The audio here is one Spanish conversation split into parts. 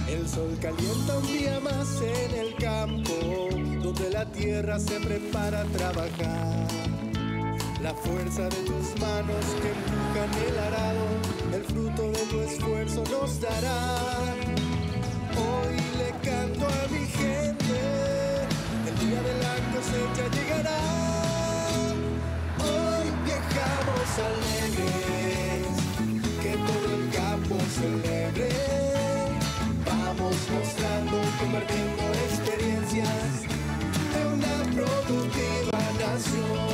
El sol calienta un día más en el campo, donde la tierra se prepara a trabajar. La fuerza de tus manos que empujan el arado, el fruto de tu esfuerzo nos dará. Hoy le canto a mi gente, el día de la cosecha llegará. Hoy viajamos alegres, que todo el campo celebre. Vamos mostrando, compartiendo experiencias de una productiva nación.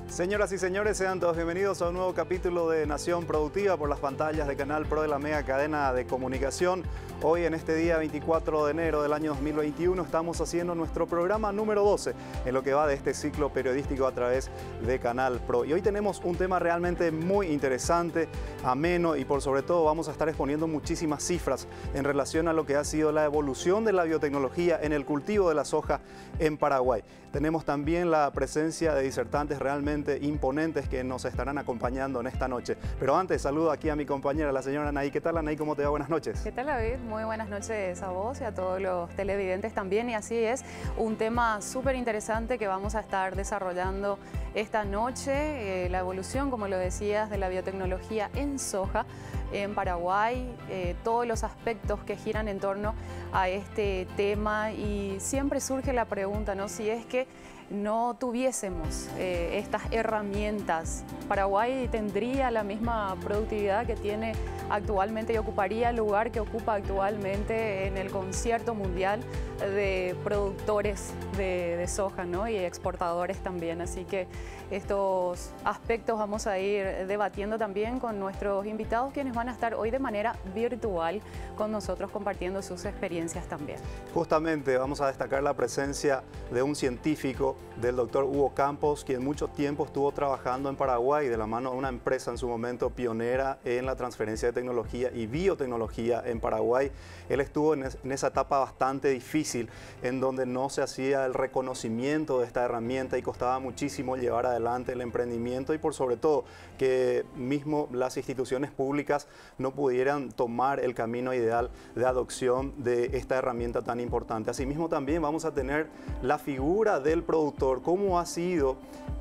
Señoras y señores, sean todos bienvenidos a un nuevo capítulo de Nación Productiva por las pantallas de Canal Pro de la mega cadena de comunicación. Hoy, en este día 24 de enero del año 2021, estamos haciendo nuestro programa número 12 en lo que va de este ciclo periodístico a través de Canal Pro. Y hoy tenemos un tema realmente muy interesante, ameno y por sobre todo vamos a estar exponiendo muchísimas cifras en relación a lo que ha sido la evolución de la biotecnología en el cultivo de la soja en Paraguay. Tenemos también la presencia de disertantes realmente imponentes que nos estarán acompañando en esta noche. Pero antes, saludo aquí a mi compañera, la señora Anaí. ¿Qué tal, Anaí? ¿Cómo te va? Buenas noches. ¿Qué tal, David? Muy buenas noches a vos y a todos los televidentes también. Y así es, un tema súper interesante que vamos a estar desarrollando esta noche. La evolución, como lo decías, de la biotecnología en soja en Paraguay, todos los aspectos que giran en torno a este tema. Y siempre surge la pregunta, ¿no? Si es que no tuviésemos estas herramientas, Paraguay tendría la misma productividad que tiene actualmente y ocuparía el lugar que ocupa actualmente en el concierto mundial de productores de soja, ¿no? Y exportadores también. Así que estos aspectos vamos a ir debatiendo también con nuestros invitados, quienes van a estar hoy de manera virtual con nosotros compartiendo sus experiencias también. Justamente vamos a destacar la presencia de un científico, del doctor Hugo Campos, quien mucho tiempo estuvo trabajando en Paraguay de la mano de una empresa en su momento pionera en la transferencia de tecnología y biotecnología en Paraguay. Él estuvo en esa etapa bastante difícil en donde no se hacía el reconocimiento de esta herramienta y costaba muchísimo llevar adelante el emprendimiento y por sobre todo que mismo las instituciones públicas no pudieran tomar el camino ideal de adopción de esta herramienta tan importante. Asimismo también vamos a tener la figura del productor, cómo ha sido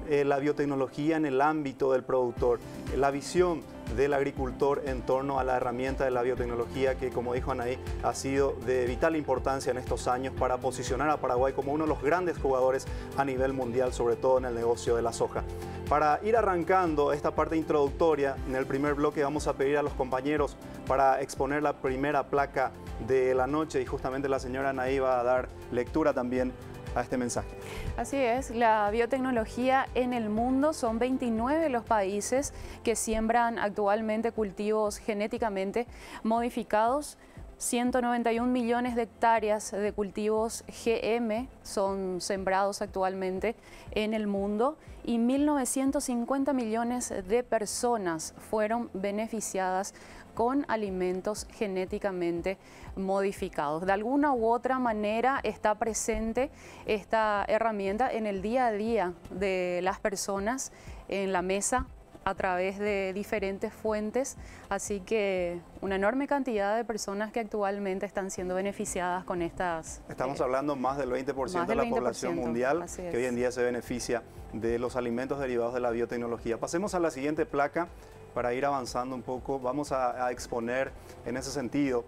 la biotecnología en el ámbito del productor, la visión del agricultor en torno a la herramienta de la biotecnología que, como dijo Anaí, ha sido de vital importancia en estos años para posicionar a Paraguay como uno de los grandes jugadores a nivel mundial, sobre todo en el negocio de la soja. Para ir arrancando esta parte introductoria, en el primer bloque vamos a pedir a los compañeros para exponer la primera placa de la noche y justamente la señora Anaí va a dar lectura también a este mensaje. Así es, la biotecnología en el mundo, son 29 los países que siembran actualmente cultivos genéticamente modificados. 191 millones de hectáreas de cultivos GM son sembrados actualmente en el mundo y 1.950 millones de personas fueron beneficiadas con alimentos genéticamente modificados. De alguna u otra manera está presente esta herramienta en el día a día de las personas en la mesa a través de diferentes fuentes, así que una enorme cantidad de personas que actualmente están siendo beneficiadas con estas... Estamos hablando más del 20% de la población mundial que hoy en día se beneficia de los alimentos derivados de la biotecnología. Pasemos a la siguiente placa para ir avanzando un poco. Vamos a exponer en ese sentido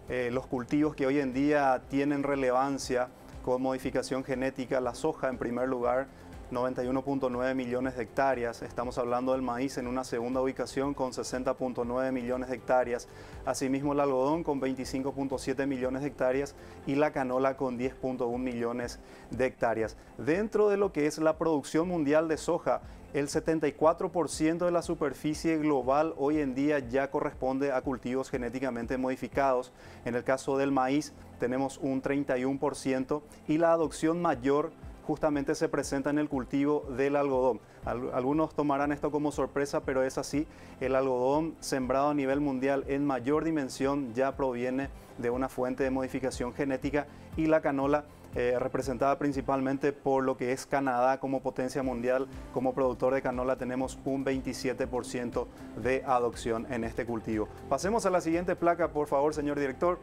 los cultivos que hoy en día tienen relevancia con modificación genética. La soja en primer lugar, 91.9 millones de hectáreas. Estamos hablando del maíz en una segunda ubicación con 60.9 millones de hectáreas. Asimismo el algodón con 25.7 millones de hectáreas y la canola con 10.1 millones de hectáreas. Dentro de lo que es la producción mundial de soja, el 74% de la superficie global hoy en día ya corresponde a cultivos genéticamente modificados. En el caso del maíz tenemos un 31% y la adopción mayor justamente se presenta en el cultivo del algodón. Algunos tomarán esto como sorpresa, pero es así. El algodón sembrado a nivel mundial en mayor dimensión ya proviene de una fuente de modificación genética, y la canola representada principalmente por lo que es Canadá como potencia mundial. Como productor de canola tenemos un 27% de adopción en este cultivo. Pasemos a la siguiente placa, por favor, señor director.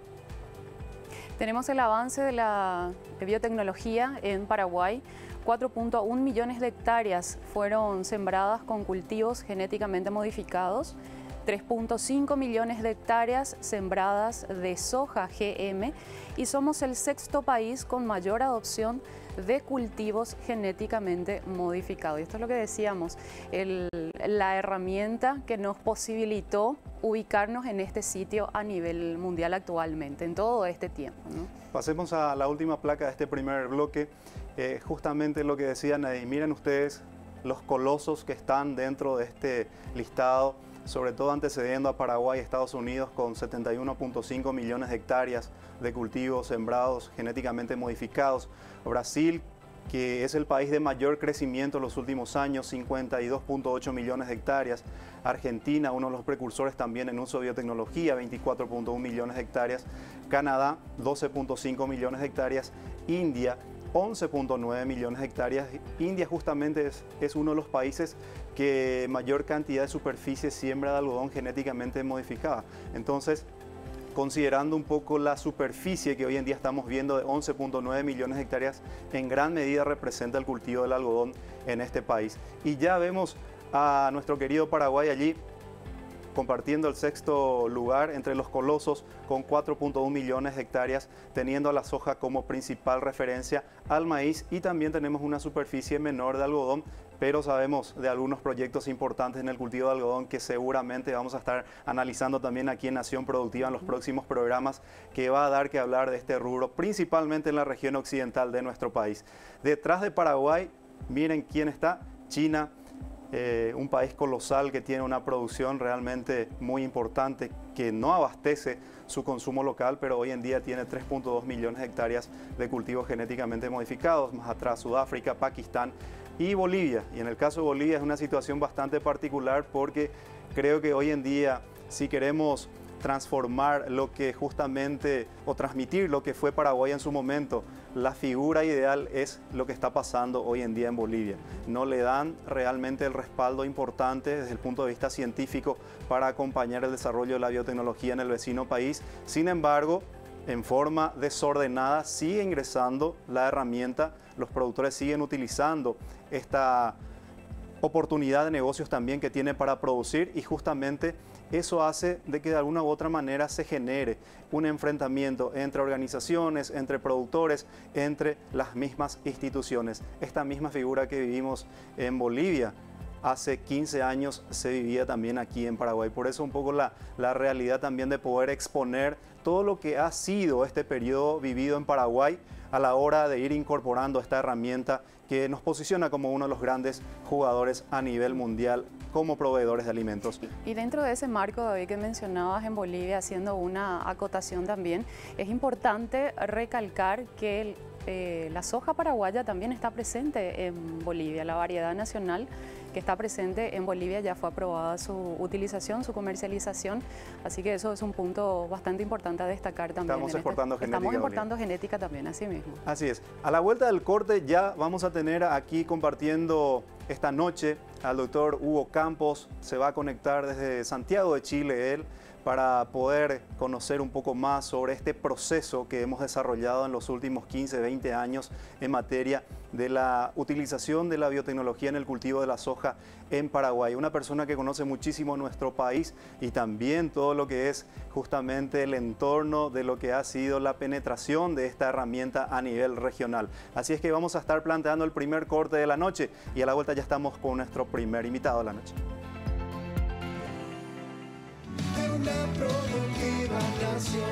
Tenemos el avance de la biotecnología en Paraguay. 4.1 millones de hectáreas fueron sembradas con cultivos genéticamente modificados. 3.5 millones de hectáreas sembradas de soja GM, y somos el sexto país con mayor adopción de cultivos genéticamente modificados. Y esto es lo que decíamos, la herramienta que nos posibilitó ubicarnos en este sitio a nivel mundial actualmente, en todo este tiempo, ¿no? Pasemos a la última placa de este primer bloque. Justamente lo que decían ahí, miren ustedes los colosos que están dentro de este listado, sobre todo antecediendo a Paraguay y Estados Unidos, con 71.5 millones de hectáreas de cultivos sembrados genéticamente modificados. Brasil, que es el país de mayor crecimiento en los últimos años, 52.8 millones de hectáreas. Argentina, uno de los precursores también en uso de biotecnología, 24.1 millones de hectáreas. Canadá, 12.5 millones de hectáreas. India, 11.9 millones de hectáreas. India justamente es uno de los países que mayor cantidad de superficie siembra de algodón genéticamente modificada. Entonces, considerando un poco la superficie que hoy en día estamos viendo de 11.9 millones de hectáreas, en gran medida representa el cultivo del algodón en este país. Y ya vemos a nuestro querido Paraguay allí compartiendo el sexto lugar entre los colosos con 4.1 millones de hectáreas, teniendo a la soja como principal referencia, al maíz, y también tenemos una superficie menor de algodón, pero sabemos de algunos proyectos importantes en el cultivo de algodón que seguramente vamos a estar analizando también aquí en Nación Productiva en los próximos programas, que va a dar que hablar de este rubro, principalmente en la región occidental de nuestro país. Detrás de Paraguay, miren quién está: China. Un país colosal que tiene una producción realmente muy importante, que no abastece su consumo local, pero hoy en día tiene 3.2 millones de hectáreas de cultivos genéticamente modificados. Más atrás Sudáfrica, Pakistán y Bolivia. Y en el caso de Bolivia es una situación bastante particular, porque creo que hoy en día, si queremos transformar lo que justamente, o transmitir lo que fue Paraguay en su momento, la figura ideal es lo que está pasando hoy en día en Bolivia. No le dan realmente el respaldo importante desde el punto de vista científico para acompañar el desarrollo de la biotecnología en el vecino país. Sin embargo, en forma desordenada sigue ingresando la herramienta, los productores siguen utilizando esta oportunidad de negocios también que tiene para producir, y justamente eso hace de que de alguna u otra manera se genere un enfrentamiento entre organizaciones, entre productores, entre las mismas instituciones. Esta misma figura que vivimos en Bolivia hace 15 años se vivía también aquí en Paraguay. Por eso un poco la realidad también de poder exponer todo lo que ha sido este periodo vivido en Paraguay a la hora de ir incorporando esta herramienta que nos posiciona como uno de los grandes jugadores a nivel mundial como proveedores de alimentos. Y dentro de ese marco, David, que mencionabas en Bolivia, haciendo una acotación también, es importante recalcar que la soja paraguaya también está presente en Bolivia. La variedad nacional que está presente en Bolivia ya fue aprobada su utilización, su comercialización, así que eso es un punto bastante importante a destacar también. Estamos exportando genética. Estamos importando genética también, así mismo. Así es. A la vuelta del corte ya vamos a tener aquí compartiendo esta noche al doctor Hugo Campos. Se va a conectar desde Santiago de Chile él, para poder conocer un poco más sobre este proceso que hemos desarrollado en los últimos 15, 20 años en materia de la utilización de la biotecnología en el cultivo de la soja en Paraguay. Una persona que conoce muchísimo nuestro país y también todo lo que es justamente el entorno de lo que ha sido la penetración de esta herramienta a nivel regional. Así es que vamos a estar planteando el primer corte de la noche, y a la vuelta ya estamos con nuestro primer invitado de la noche. Una productiva nación.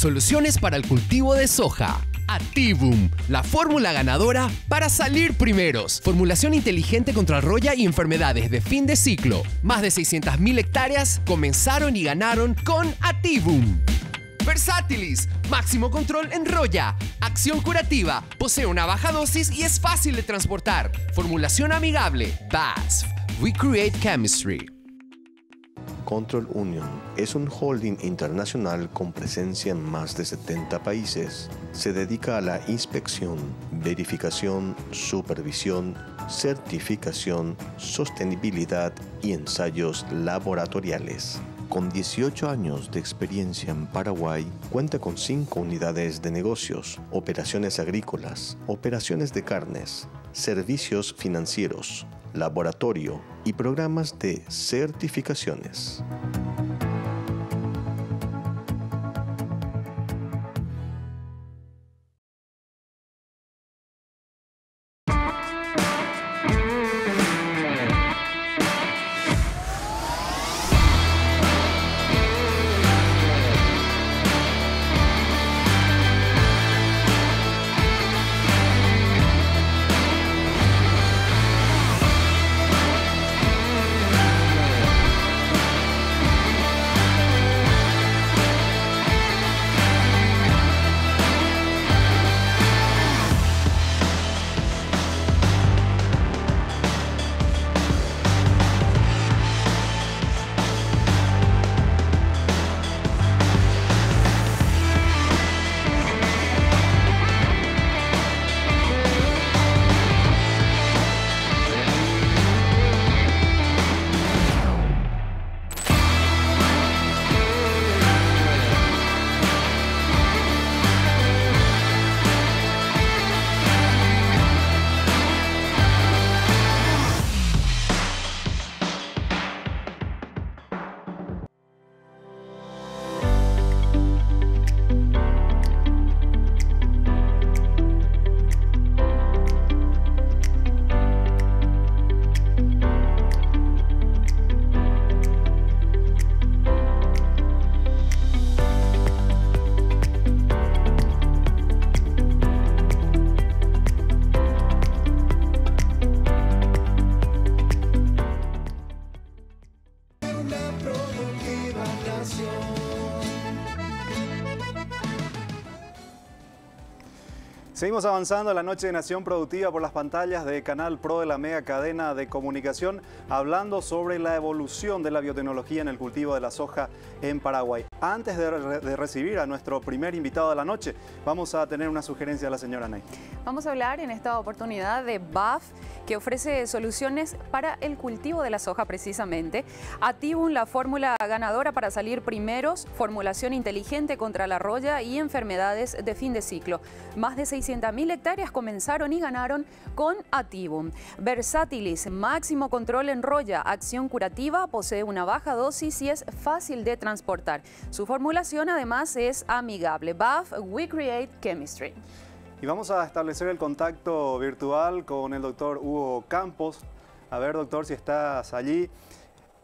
Soluciones para el cultivo de soja. Activum, la fórmula ganadora para salir primeros. Formulación inteligente contra roya y enfermedades de fin de ciclo. Más de 600.000 hectáreas comenzaron y ganaron con Activum. Versatilis, máximo control en roya. Acción curativa, posee una baja dosis y es fácil de transportar. Formulación amigable. BASF, We Create Chemistry. Control Union es un holding internacional con presencia en más de 70 países. Se dedica a la inspección, verificación, supervisión, certificación, sostenibilidad y ensayos laboratoriales. Con 18 años de experiencia en Paraguay, cuenta con 5 unidades de negocios, operaciones agrícolas, operaciones de carnes, servicios financieros, laboratorio y programas de certificaciones. Seguimos avanzando en la noche de Nación Productiva por las pantallas de Canal Pro de la mega cadena de comunicación, hablando sobre la evolución de la biotecnología en el cultivo de la soja en Paraguay. Antes de recibir a nuestro primer invitado de la noche, vamos a tener una sugerencia de la señora Ney. Vamos a hablar en esta oportunidad de BASF, que ofrece soluciones para el cultivo de la soja precisamente. Activum, la fórmula ganadora para salir primeros, formulación inteligente contra la roya y enfermedades de fin de ciclo. Más de 600.000 hectáreas comenzaron y ganaron con Activum. Versatilis, máximo control en roya, acción curativa, posee una baja dosis y es fácil de transportar. Su formulación además es amigable. BASF, We Create Chemistry. Y vamos a establecer el contacto virtual con el doctor Hugo Campos. A ver, doctor, si estás allí.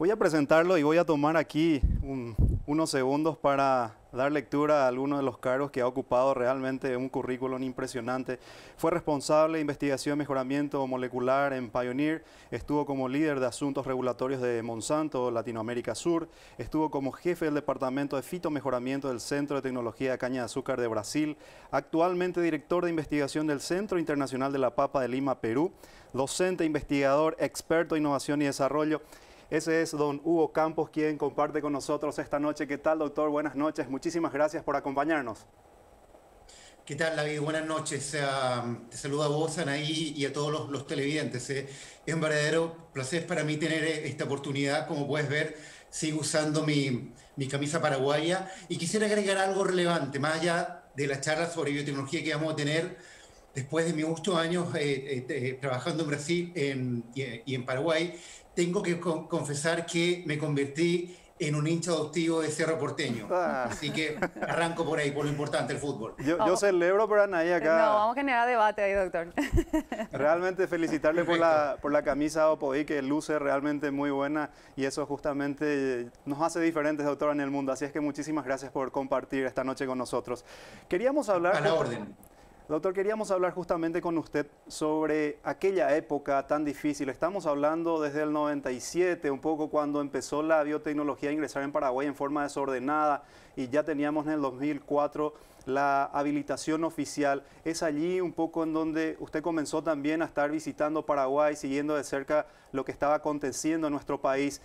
Voy a presentarlo y voy a tomar aquí unos segundos para dar lectura a algunos de los cargos que ha ocupado. Realmente un currículum impresionante. Fue responsable de investigación y mejoramiento molecular en Pioneer. Estuvo como líder de asuntos regulatorios de Monsanto, Latinoamérica Sur. Estuvo como jefe del departamento de fitomejoramiento del Centro de Tecnología de Caña de Azúcar de Brasil. Actualmente director de investigación del Centro Internacional de la Papa de Lima, Perú. Docente, investigador, experto en innovación y desarrollo. Ese es don Hugo Campos, quien comparte con nosotros esta noche. ¿Qué tal, doctor? Buenas noches. Muchísimas gracias por acompañarnos. ¿Qué tal, David? Buenas noches. Te saludo a vos, Anaí, y a todos los televidentes. Es un verdadero placer para mí tener esta oportunidad. Como puedes ver, sigo usando mi camisa paraguaya. Y quisiera agregar algo relevante, más allá de la charla sobre biotecnología que vamos a tener. Después de mis muchos años trabajando en Brasil y en Paraguay, tengo que confesar que me convertí en un hincha adoptivo de Cerro Porteño. Así que arranco por ahí, por lo importante, el fútbol. Yo celebro, pero Anaí acá... No, vamos a generar debate ahí, doctor. Realmente felicitarle por la camisa Opoí, que luce realmente muy buena, y eso justamente nos hace diferentes, doctor, en el mundo. Así es que muchísimas gracias por compartir esta noche con nosotros. Queríamos hablar... A la orden. Doctor, queríamos hablar justamente con usted sobre aquella época tan difícil. Estamos hablando desde el 97, un poco cuando empezó la biotecnología a ingresar en Paraguay en forma desordenada, y ya teníamos en el 2004 la habilitación oficial. Es allí un poco en donde usted comenzó también a estar visitando Paraguay, siguiendo de cerca lo que estaba aconteciendo en nuestro país.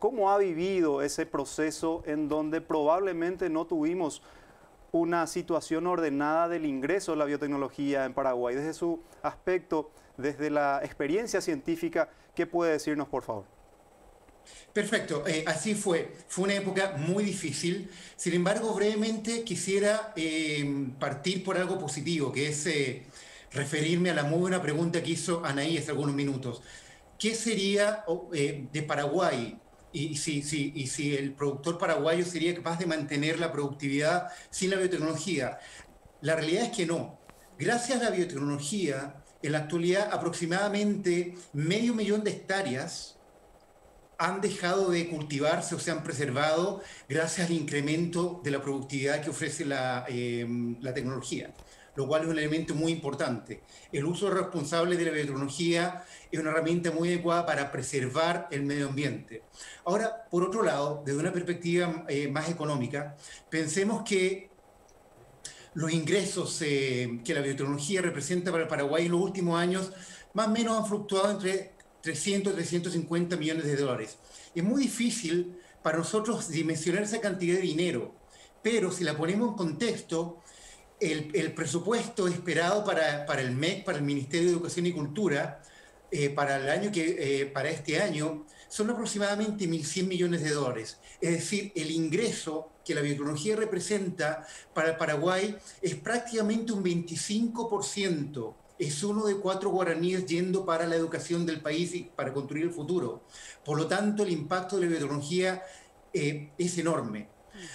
¿Cómo ha vivido ese proceso en donde probablemente no tuvimos una situación ordenada del ingreso de la biotecnología en Paraguay? Desde su aspecto, desde la experiencia científica, ¿qué puede decirnos, por favor? Perfecto, así fue. Fue una época muy difícil. Sin embargo, brevemente quisiera partir por algo positivo, que es referirme a la muy buena pregunta que hizo Anaí hace algunos minutos. ¿Qué sería de Paraguay? Y si el productor paraguayo sería capaz de mantener la productividad sin la biotecnología. La realidad es que no. Gracias a la biotecnología, en la actualidad aproximadamente 500.000 de hectáreas han dejado de cultivarse o se han preservado gracias al incremento de la productividad que ofrece la tecnología, lo cual es un elemento muy importante. El uso responsable de la biotecnología es una herramienta muy adecuada para preservar el medio ambiente. Ahora, por otro lado, desde una perspectiva más económica, pensemos que los ingresos que la biotecnología representa para el Paraguay en los últimos años más o menos han fluctuado entre 300 y 350 millones de dólares. Es muy difícil para nosotros dimensionar esa cantidad de dinero, pero si la ponemos en contexto, el presupuesto esperado para el MEC, para el Ministerio de Educación y Cultura, para este año, son aproximadamente 1.100 millones de dólares. Es decir, el ingreso que la biotecnología representa para el Paraguay es prácticamente un 25%. Es uno de 4 guaraníes yendo para la educación del país y para construir el futuro. Por lo tanto, el impacto de la biotecnología es enorme.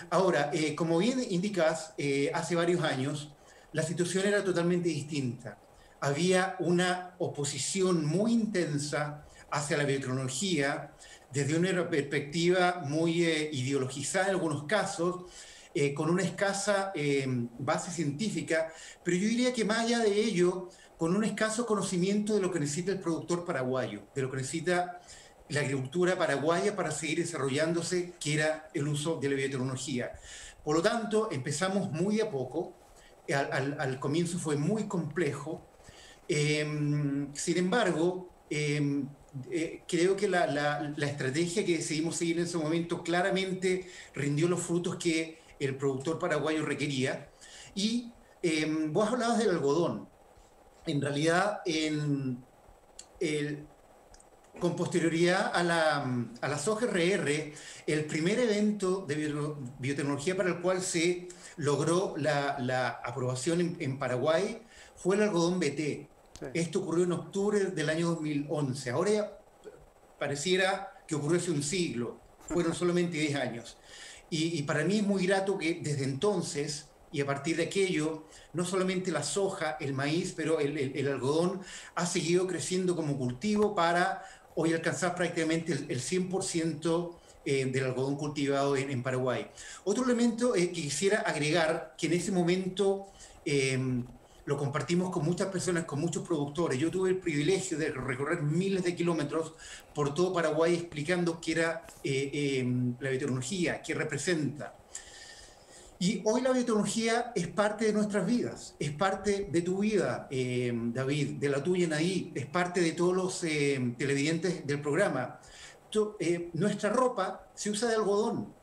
Ahora, como bien indicas, hace varios años la situación era totalmente distinta. Había una oposición muy intensa hacia la biotecnología desde una perspectiva muy ideologizada en algunos casos, con una escasa base científica, pero yo diría que más allá de ello, con un escaso conocimiento de lo que necesita el productor paraguayo, de lo que necesita la agricultura paraguaya para seguir desarrollándose, que era el uso de la biotecnología. Por lo tanto, empezamos muy de a poco. Al comienzo fue muy complejo. Sin embargo, creo que la estrategia que decidimos seguir en ese momento claramente rindió los frutos que el productor paraguayo requería. Y vos hablabas del algodón. En realidad, con posterioridad a la soja RR, el primer evento de biotecnología para el cual se logró la aprobación en Paraguay fue el algodón BT. Sí. Esto ocurrió en octubre del año 2011. Ahora ya pareciera que ocurrió hace un siglo. Fueron solamente 10 años. Y para mí es muy grato que desde entonces, y a partir de aquello, no solamente la soja, el maíz, pero el algodón ha seguido creciendo como cultivo para hoy alcanzar prácticamente el 100% del algodón cultivado en Paraguay. Otro elemento que quisiera agregar, que en ese momento lo compartimos con muchas personas, con muchos productores. Yo tuve el privilegio de recorrer miles de kilómetros por todo Paraguay explicando qué era la biotecnología, qué representa. Y hoy la biotecnología es parte de nuestras vidas, es parte de tu vida, David, de la tuya, Nadí, es parte de todos los televidentes del programa. Nuestra ropa se usa de algodón.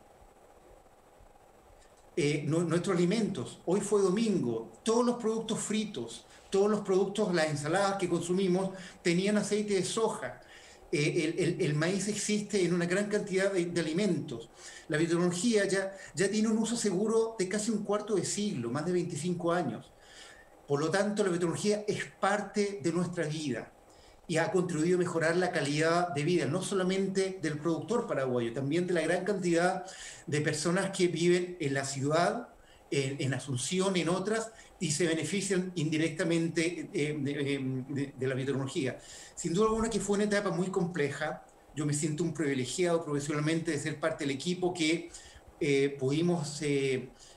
Nuestros alimentos, hoy fue domingo, todos los productos fritos, todos los productos, las ensaladas que consumimos tenían aceite de soja. El maíz existe en una gran cantidad de alimentos. La biotecnología ya tiene un uso seguro de casi un cuarto de siglo, más de 25 años. Por lo tanto, la biotecnología es parte de nuestra vida. y ha contribuido a mejorar la calidad de vida, no solamente del productor paraguayo, también de la gran cantidad de personas que viven en la ciudad, en Asunción, en otras, y se benefician indirectamente de la biotecnología. Sin duda alguna que fue una etapa muy compleja. Yo me siento un privilegiado profesionalmente de ser parte del equipo que pudimos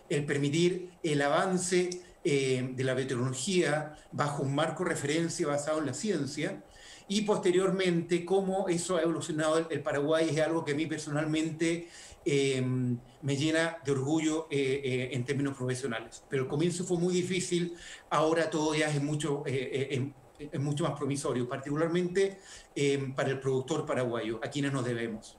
permitir el avance de la biotecnología bajo un marco de referencia basado en la ciencia, y posteriormente cómo eso ha evolucionado el Paraguay es algo que a mí personalmente me llena de orgullo en términos profesionales. Pero el comienzo fue muy difícil, ahora todo ya es mucho más promisorio, particularmente para el productor paraguayo, a quienes nos debemos.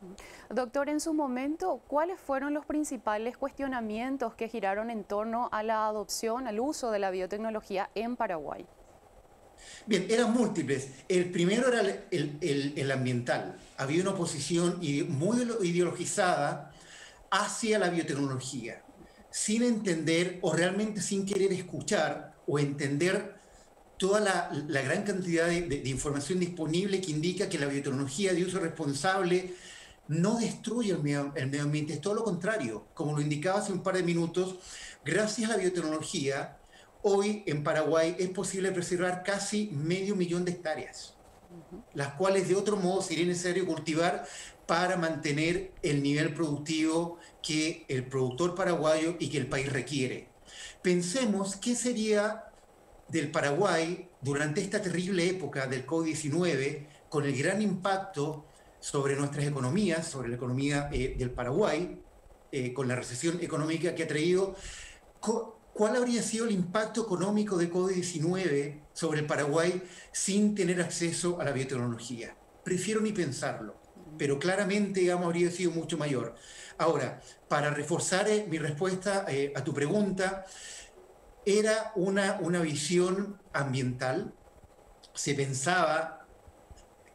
Doctor, en su momento, ¿cuáles fueron los principales cuestionamientos que giraron en torno a la adopción, al uso de la biotecnología en Paraguay? Bien, eran múltiples. El primero era el ambiental. Había una oposición muy ideologizada hacia la biotecnología, sin entender o realmente sin querer escuchar o entender toda la gran cantidad de información disponible que indica que la biotecnología de uso responsable no destruye el medio ambiente, es todo lo contrario. Como lo indicaba hace un par de minutos, gracias a la biotecnología, hoy en Paraguay es posible preservar casi 500.000 de hectáreas, las cuales de otro modo sería necesario cultivar para mantener el nivel productivo que el productor paraguayo y que el país requiere. Pensemos qué sería del Paraguay durante esta terrible época del COVID-19, con el gran impacto sobre nuestras economías, sobre la economía del Paraguay, con la recesión económica que ha traído. ¿Cuál habría sido el impacto económico de COVID-19 sobre el Paraguay sin tener acceso a la biotecnología? Prefiero ni pensarlo, pero claramente, digamos, habría sido mucho mayor. Ahora, para reforzar mi respuesta a tu pregunta, era una visión ambiental. Se pensaba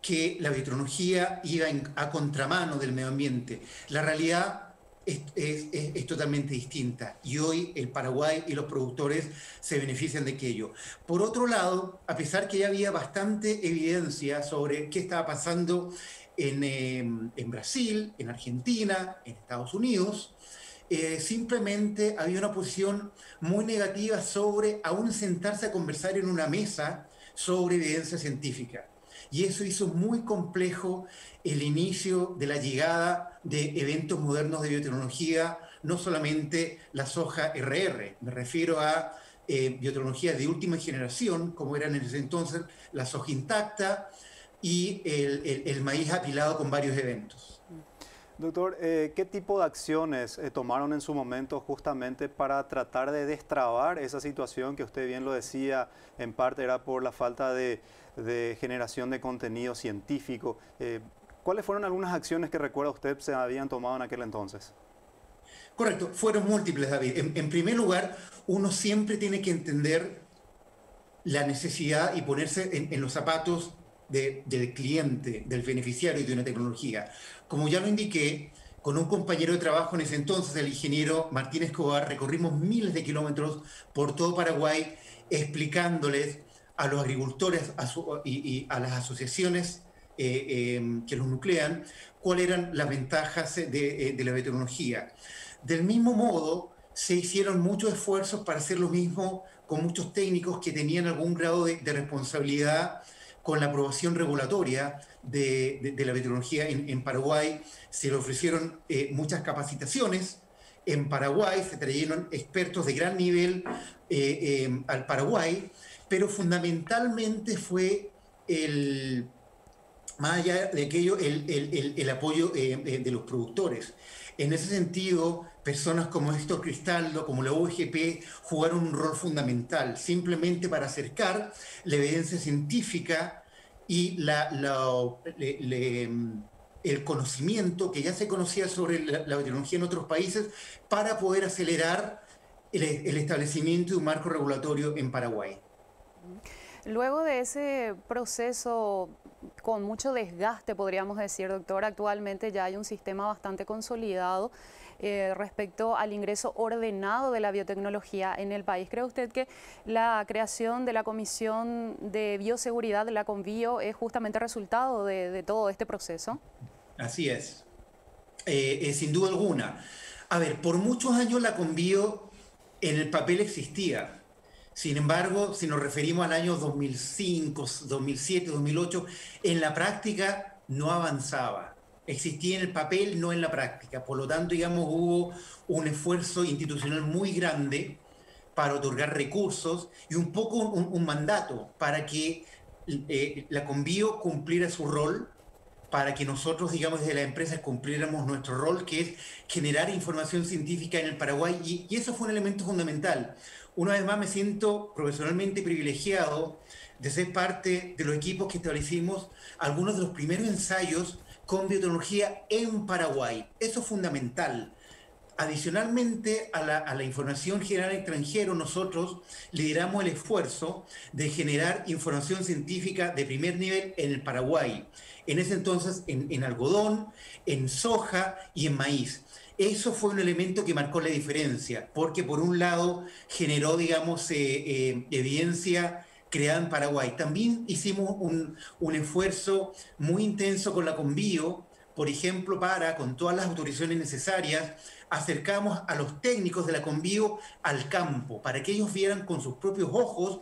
que la biotecnología iba a contramano del medio ambiente. La realidad es totalmente distinta, y hoy el Paraguay y los productores se benefician de aquello. Por otro lado, a pesar que ya había bastante evidencia sobre qué estaba pasando en Brasil, en Argentina, en Estados Unidos, simplemente había una posición muy negativa sobre aún sentarse a conversar en una mesa sobre evidencia científica. Y eso hizo muy complejo el inicio de la llegada de eventos modernos de biotecnología, no solamente la soja RR, me refiero a biotecnología de última generación, como eran en ese entonces la soja intacta y el maíz apilado con varios eventos. Doctor, ¿qué tipo de acciones tomaron en su momento justamente para tratar de destrabar esa situación que usted bien lo decía, en parte era por la falta de generación de contenido científico? ¿Cuáles fueron algunas acciones que recuerda usted se habían tomado en aquel entonces? Correcto, fueron múltiples, David. En primer lugar, uno siempre tiene que entender la necesidad y ponerse en los zapatos del cliente, del beneficiario de una tecnología. Como ya lo indiqué, con un compañero de trabajo en ese entonces, el ingeniero Martín Escobar, recorrimos miles de kilómetros por todo Paraguay explicándoles a los agricultores y a las asociaciones que los nuclean cuáles eran las ventajas de la biotecnología. Del mismo modo, se hicieron muchos esfuerzos para hacer lo mismo con muchos técnicos que tenían algún grado de responsabilidad con la aprobación regulatoria de la biotecnología en Paraguay. Se le ofrecieron muchas capacitaciones. En Paraguay se trajeron expertos de gran nivel al Paraguay, pero fundamentalmente fue más allá de aquello, el apoyo de los productores. En ese sentido, personas como Héctor Cristaldo, como la UGP, jugaron un rol fundamental, simplemente para acercar la evidencia científica y el conocimiento que ya se conocía sobre la biotecnología en otros países, para poder acelerar el establecimiento de un marco regulatorio en Paraguay. Luego de ese proceso con mucho desgaste, podríamos decir, doctor, actualmente ya hay un sistema bastante consolidado. respecto al ingreso ordenado de la biotecnología en el país. ¿Cree usted que la creación de la Comisión de Bioseguridad, la CONBIO, es justamente resultado de todo este proceso? Así es, sin duda alguna. A ver, por muchos años la CONBIO en el papel existía. Sin embargo, si nos referimos al año 2005, 2007, 2008, en la práctica no avanzaba. Existía en el papel, no en la práctica. Por lo tanto, digamos, hubo un esfuerzo institucional muy grande para otorgar recursos y un poco un mandato para que la CONBIO cumpliera su rol, para que nosotros, digamos, desde las empresas cumpliéramos nuestro rol, que es generar información científica en el Paraguay, y eso fue un elemento fundamental. Una vez más me siento profesionalmente privilegiado de ser parte de los equipos que establecimos algunos de los primeros ensayos con biotecnología en Paraguay. Eso es fundamental. Adicionalmente a la información general extranjera, nosotros lideramos el esfuerzo de generar información científica de primer nivel en el Paraguay. En ese entonces en algodón, en soja y en maíz. Eso fue un elemento que marcó la diferencia, porque por un lado generó, digamos, evidencia creada en Paraguay. También hicimos un esfuerzo muy intenso con la CONBIO, por ejemplo, con todas las autorizaciones necesarias, acercamos a los técnicos de la CONBIO al campo, para que ellos vieran con sus propios ojos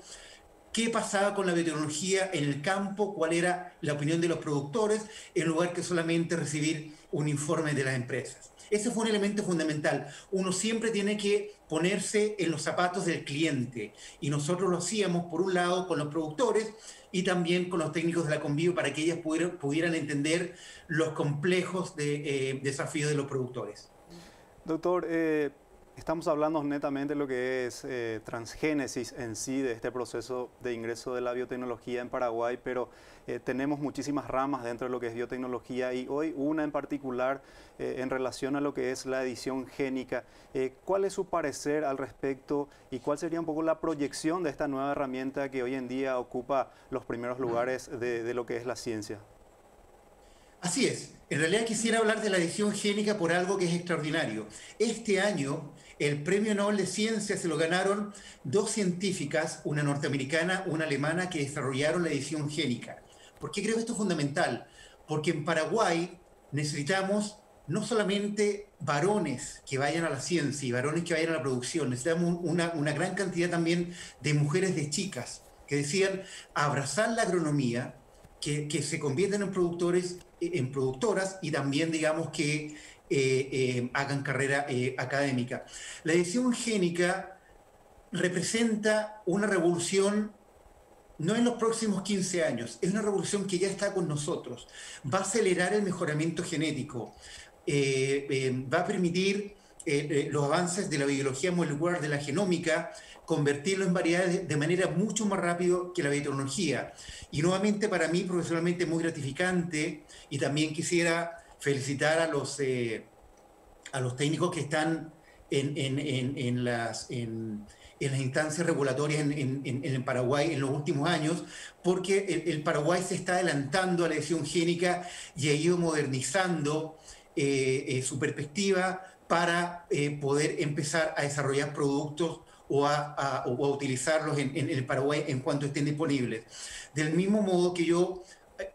qué pasaba con la biotecnología en el campo, cuál era la opinión de los productores, en lugar que solamente recibir un informe de las empresas. Ese fue un elemento fundamental. Uno siempre tiene que ponerse en los zapatos del cliente, y nosotros lo hacíamos, por un lado, con los productores y también con los técnicos de la CONBIO, para que ellas pudieran entender los complejos desafíos de los productores. Doctor, estamos hablando netamente de lo que es transgénesis en sí, de este proceso de ingreso de la biotecnología en Paraguay, pero tenemos muchísimas ramas dentro de lo que es biotecnología, y hoy una en particular en relación a lo que es la edición génica. ¿Cuál es su parecer al respecto y cuál sería un poco la proyección de esta nueva herramienta que hoy en día ocupa los primeros lugares de lo que es la ciencia? Así es. En realidad quisiera hablar de la edición génica por algo que es extraordinario. Este año el Premio Nobel de Ciencia se lo ganaron dos científicas, una norteamericana, una alemana, que desarrollaron la edición génica. ¿Por qué creo que esto es fundamental? Porque en Paraguay necesitamos no solamente varones que vayan a la ciencia y varones que vayan a la producción, necesitamos una gran cantidad también de mujeres, de chicas, que decían abrazar la agronomía, que se conviertan en productores, en productoras, y también, digamos, que hagan carrera académica. La edición génica representa una revolución no en los próximos 15 años, es una revolución que ya está con nosotros. Va a acelerar el mejoramiento genético, va a permitir los avances de la biología molecular, de la genómica, convertirlo en variedades de manera mucho más rápido que la biotecnología. Y nuevamente, para mí profesionalmente muy gratificante, y también quisiera felicitar a los técnicos que están en las instancias regulatorias en el Paraguay en los últimos años, porque el Paraguay se está adelantando a la edición génica y ha ido modernizando su perspectiva para poder empezar a desarrollar productos o a utilizarlos en el Paraguay en cuanto estén disponibles. Del mismo modo que yo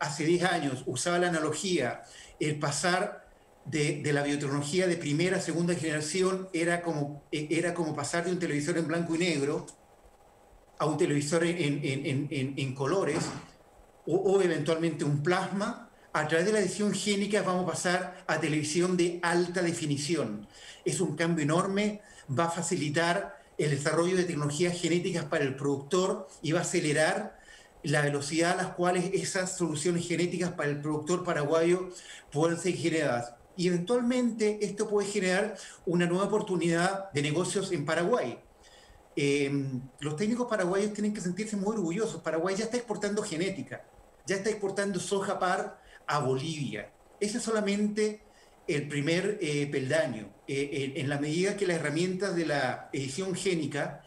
hace 10 años usaba la analogía, el pasar de la biotecnología de primera a segunda generación era como pasar de un televisor en blanco y negro a un televisor en colores, o eventualmente un plasma. A través de la edición génica vamos a pasar a televisión de alta definición. Es un cambio enorme, va a facilitar el desarrollo de tecnologías genéticas para el productor y va a acelerar la velocidad a las cuales esas soluciones genéticas para el productor paraguayo pueden ser generadas. Y eventualmente esto puede generar una nueva oportunidad de negocios en Paraguay. Los técnicos paraguayos tienen que sentirse muy orgullosos. Paraguay ya está exportando genética, ya está exportando soja par a Bolivia. Ese es solamente el primer peldaño. En la medida que las herramientas de la edición génica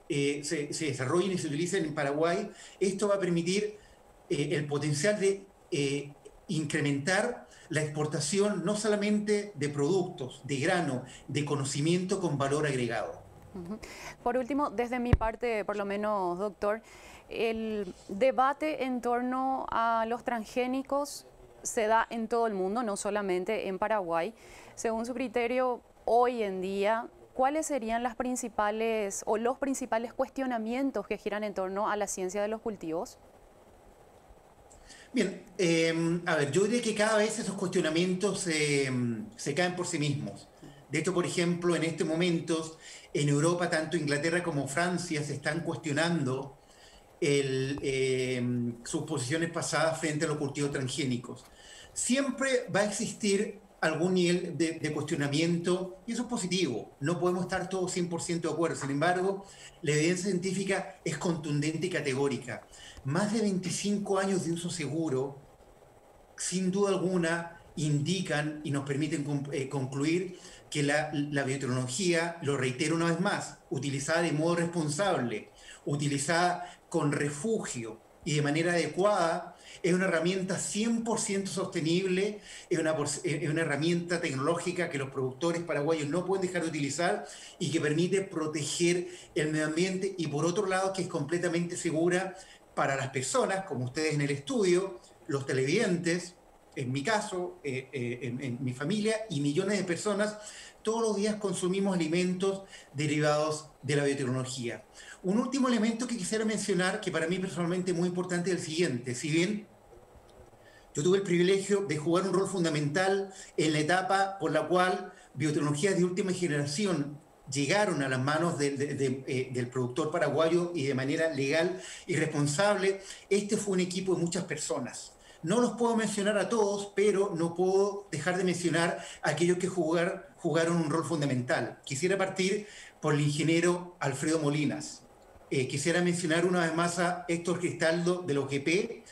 se desarrollen y se utilicen en Paraguay, esto va a permitir el potencial de incrementar la exportación no solamente de productos, de grano, de conocimiento con valor agregado. Por último, desde mi parte, por lo menos, doctor, el debate en torno a los transgénicos se da en todo el mundo, no solamente en Paraguay. Según su criterio, hoy en día, ¿cuáles serían las principales o los principales cuestionamientos que giran en torno a la ciencia de los cultivos? Bien, a ver, yo diría que cada vez esos cuestionamientos se caen por sí mismos. De hecho, por ejemplo, en estos momentos, en Europa, tanto Inglaterra como Francia se están cuestionando sus posiciones pasadas frente a los cultivos transgénicos. Siempre va a existir algún nivel de cuestionamiento, y eso es positivo. No podemos estar todos 100% de acuerdo. Sin embargo, la evidencia científica es contundente y categórica. Más de 25 años de uso seguro, sin duda alguna, indican y nos permiten concluir que la biotecnología, lo reitero una vez más, utilizada de modo responsable, utilizada con refugio y de manera adecuada, es una herramienta 100% sostenible, es una herramienta tecnológica que los productores paraguayos no pueden dejar de utilizar y que permite proteger el medio ambiente, y por otro lado que es completamente segura para las personas, como ustedes en el estudio, los televidentes, en mi caso, en mi familia y millones de personas. Todos los días consumimos alimentos derivados de la biotecnología. Un último elemento que quisiera mencionar, que para mí personalmente es muy importante, es el siguiente. Si bien yo tuve el privilegio de jugar un rol fundamental en la etapa por la cual biotecnologías de última generación llegaron a las manos del productor paraguayo y de manera legal y responsable, este fue un equipo de muchas personas. No los puedo mencionar a todos, pero no puedo dejar de mencionar a aquellos que jugaron un rol fundamental. Quisiera partir por el ingeniero Alfredo Molinas. Quisiera mencionar una vez más a Héctor Cristaldo de la OGP.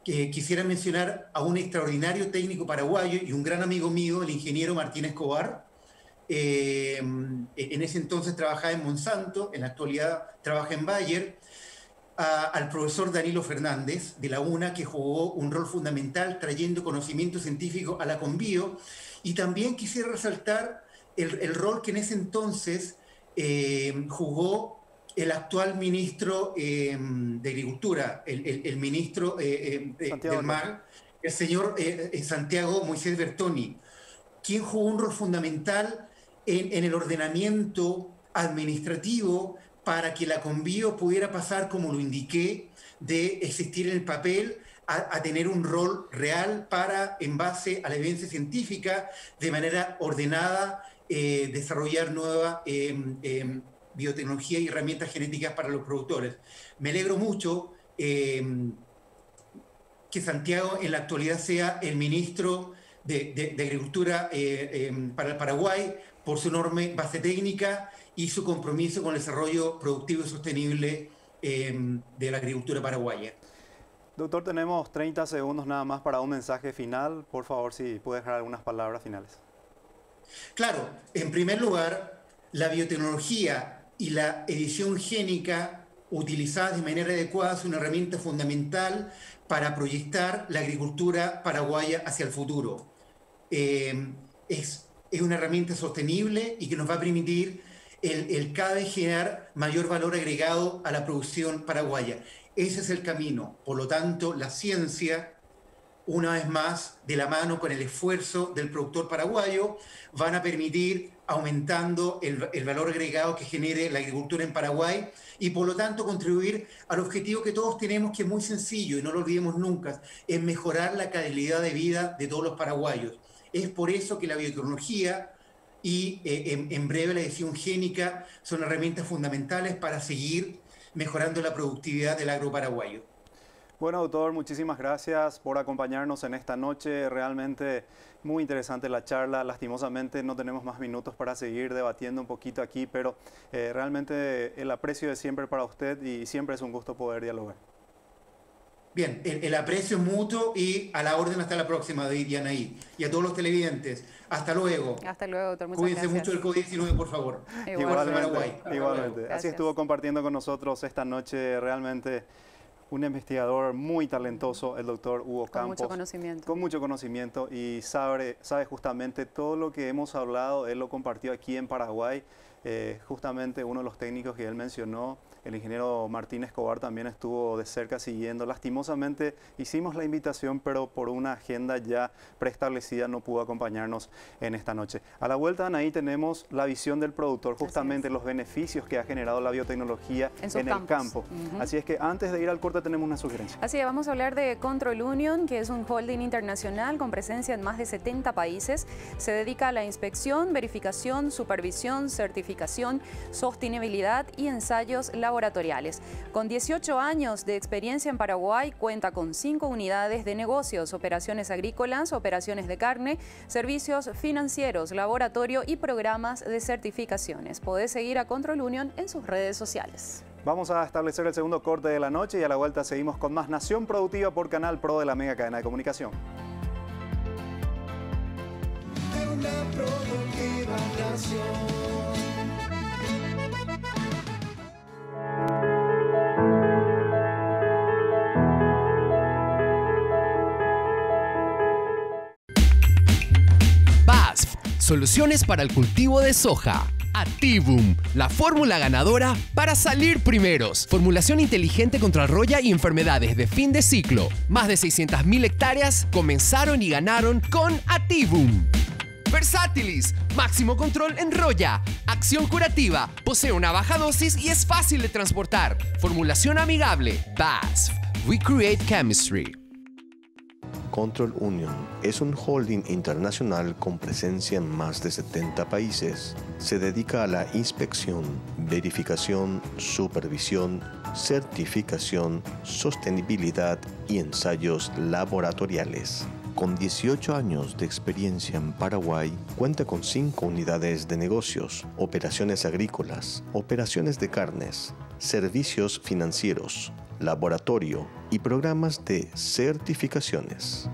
Quisiera mencionar a un extraordinario técnico paraguayo y un gran amigo mío, el ingeniero Martín Escobar. En ese entonces trabajaba en Monsanto, en la actualidad trabaja en Bayer. Al profesor Danilo Fernández de la UNA, que jugó un rol fundamental trayendo conocimiento científico a la Conbio. Y también quisiera resaltar el rol que en ese entonces jugó el actual ministro de Agricultura, el ministro del MAG, el señor Santiago Moisés Bertoni, quien jugó un rol fundamental en el ordenamiento administrativo para que la Conbio pudiera pasar, como lo indiqué, de existir en el papel a tener un rol real para, en base a la evidencia científica, de manera ordenada, desarrollar nueva biotecnología y herramientas genéticas para los productores. Me alegro mucho que Santiago en la actualidad sea el ministro de Agricultura para el Paraguay, por su enorme base técnica y su compromiso con el desarrollo productivo y sostenible de la agricultura paraguaya. Doctor, tenemos 30 segundos nada más para un mensaje final. Por favor, si puede dejar algunas palabras finales. Claro, en primer lugar, la biotecnología y la edición génica utilizadas de manera adecuada es una herramienta fundamental para proyectar la agricultura paraguaya hacia el futuro. Es una herramienta sostenible y que nos va a permitir el cada vez generar mayor valor agregado a la producción paraguaya. Ese es el camino. Por lo tanto, la ciencia, una vez más, de la mano con el esfuerzo del productor paraguayo, van a permitir aumentando el valor agregado que genere la agricultura en Paraguay y por lo tanto contribuir al objetivo que todos tenemos, que es muy sencillo y no lo olvidemos nunca, es mejorar la calidad de vida de todos los paraguayos. Es por eso que la biotecnología y en breve la edición génica son herramientas fundamentales para seguir mejorando la productividad del agro paraguayo. Bueno, doctor, muchísimas gracias por acompañarnos en esta noche. Realmente muy interesante la charla. Lastimosamente no tenemos más minutos para seguir debatiendo un poquito aquí, pero realmente el aprecio de siempre para usted y siempre es un gusto poder dialogar. Bien, el aprecio es mutuo y a la orden hasta la próxima, David y Anaí. Y a todos los televidentes, hasta luego. Hasta luego, doctor. Muchas Cuídense gracias. mucho del COVID-19, por favor. Igualmente. Paraguay. Igualmente. Así Gracias. estuvo compartiendo con nosotros esta noche realmente un investigador muy talentoso, el doctor Hugo Campos. Con mucho conocimiento. Con mucho conocimiento y sabe justamente todo lo que hemos hablado, él lo compartió aquí en Paraguay. Justamente uno de los técnicos que él mencionó, el ingeniero Martín Escobar, también estuvo de cerca siguiendo. Lastimosamente hicimos la invitación, pero por una agenda ya preestablecida no pudo acompañarnos en esta noche. A la vuelta, Anaí, tenemos la visión del productor, justamente los beneficios que ha generado la biotecnología en el campo. Así es que antes de ir al corte tenemos una sugerencia. Así es, vamos a hablar de Control Union, que es un holding internacional con presencia en más de 70 países. Se dedica a la inspección, verificación, supervisión, certificación, sostenibilidad y ensayos laboratoriales. Con 18 años de experiencia en Paraguay, cuenta con 5 unidades de negocios, operaciones agrícolas, operaciones de carne, servicios financieros, laboratorio y programas de certificaciones. Podés seguir a Control Union en sus redes sociales. Vamos a establecer el segundo corte de la noche y a la vuelta seguimos con más Nación Productiva por Canal Pro de la mega cadena de comunicación. Una productiva nación. BASF, soluciones para el cultivo de soja. Activum, la fórmula ganadora para salir primeros. Formulación inteligente contra roya y enfermedades de fin de ciclo. Más de 600.000 hectáreas comenzaron y ganaron con Activum. Versátilis, máximo control en roya. Acción curativa, posee una baja dosis y es fácil de transportar. Formulación amigable. BASF, we create chemistry. Control Union es un holding internacional con presencia en más de 70 países. Se dedica a la inspección, verificación, supervisión, certificación, sostenibilidad y ensayos laboratoriales. Con 18 años de experiencia en Paraguay, cuenta con 5 unidades de negocios, operaciones agrícolas, operaciones de carnes, servicios financieros, laboratorio y programas de certificaciones.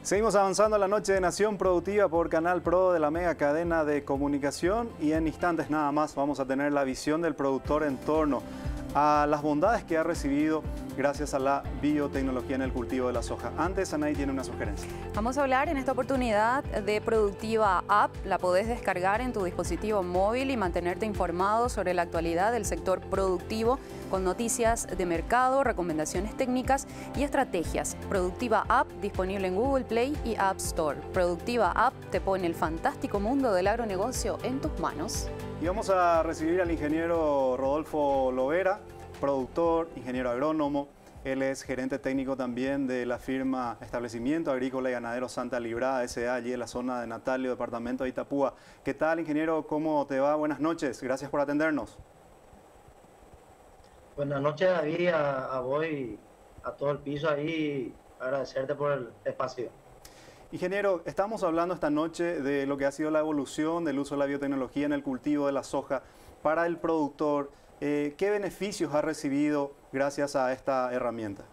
Seguimos avanzando la noche de Nación Productiva por Canal Pro de la mega cadena de comunicación y en instantes nada más vamos a tener la visión del productor en torno a las bondades que ha recibido gracias a la biotecnología en el cultivo de la soja. Antes, Anaí tiene una sugerencia. Vamos a hablar en esta oportunidad de Productiva App. La podés descargar en tu dispositivo móvil y mantenerte informado sobre la actualidad del sector productivo con noticias de mercado, recomendaciones técnicas y estrategias. Productiva App disponible en Google Play y App Store. Productiva App te pone el fantástico mundo del agronegocio en tus manos. Y vamos a recibir al ingeniero Rodolfo Lovera, productor, ingeniero agrónomo, Él es gerente técnico también de la firma Establecimiento Agrícola y Ganadero Santa Librada S.A. allí en la zona de Natalio, departamento de Itapúa. ¿Qué tal, ingeniero? ¿Cómo te va? Buenas noches. Gracias por atendernos. Buenas noches, David, a vos y a todo el piso ahí. Agradecerte por el espacio. Ingeniero, estamos hablando esta noche de lo que ha sido la evolución del uso de la biotecnología en el cultivo de la soja para el productor. ¿Qué beneficios ha recibido gracias a esta herramienta?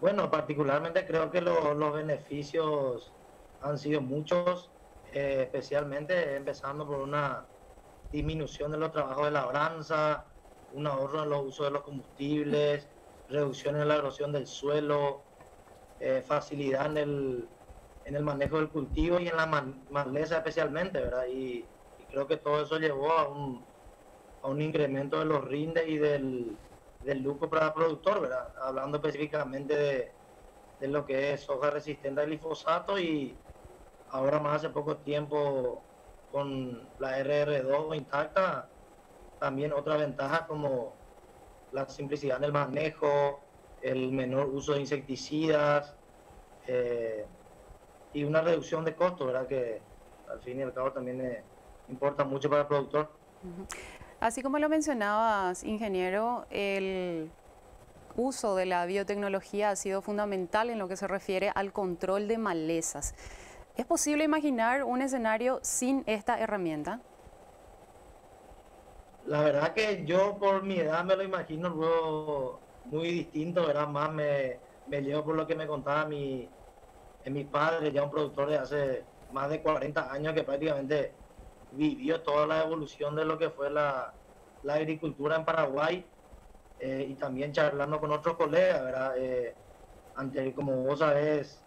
Bueno, particularmente creo que los beneficios han sido muchos, especialmente empezando por una disminución de los trabajos de labranza, un ahorro en los usos de los combustibles, reducción en la erosión del suelo, facilidad en el manejo del cultivo y en la maleza especialmente, ¿verdad? Y creo que todo eso llevó a un incremento de los rindes y del lucro para el productor, ¿verdad? Hablando específicamente de lo que es soja resistente al glifosato y ahora más hace poco tiempo con la RR2 intacta, también otra ventaja como la simplicidad en el manejo, el menor uso de insecticidas y una reducción de costos, ¿verdad? Que al fin y al cabo también importa mucho para el productor. Así como lo mencionabas, ingeniero, el uso de la biotecnología ha sido fundamental en lo que se refiere al control de malezas. ¿Es posible imaginar un escenario sin esta herramienta? La verdad que yo por mi edad me lo imagino luego muy distinto, ¿verdad? Más me llevo por lo que me contaba mi padre, ya un productor de hace más de 40 años que prácticamente vivió toda la evolución de lo que fue la agricultura en Paraguay y también charlando con otros colegas, ¿verdad? Como vos sabés,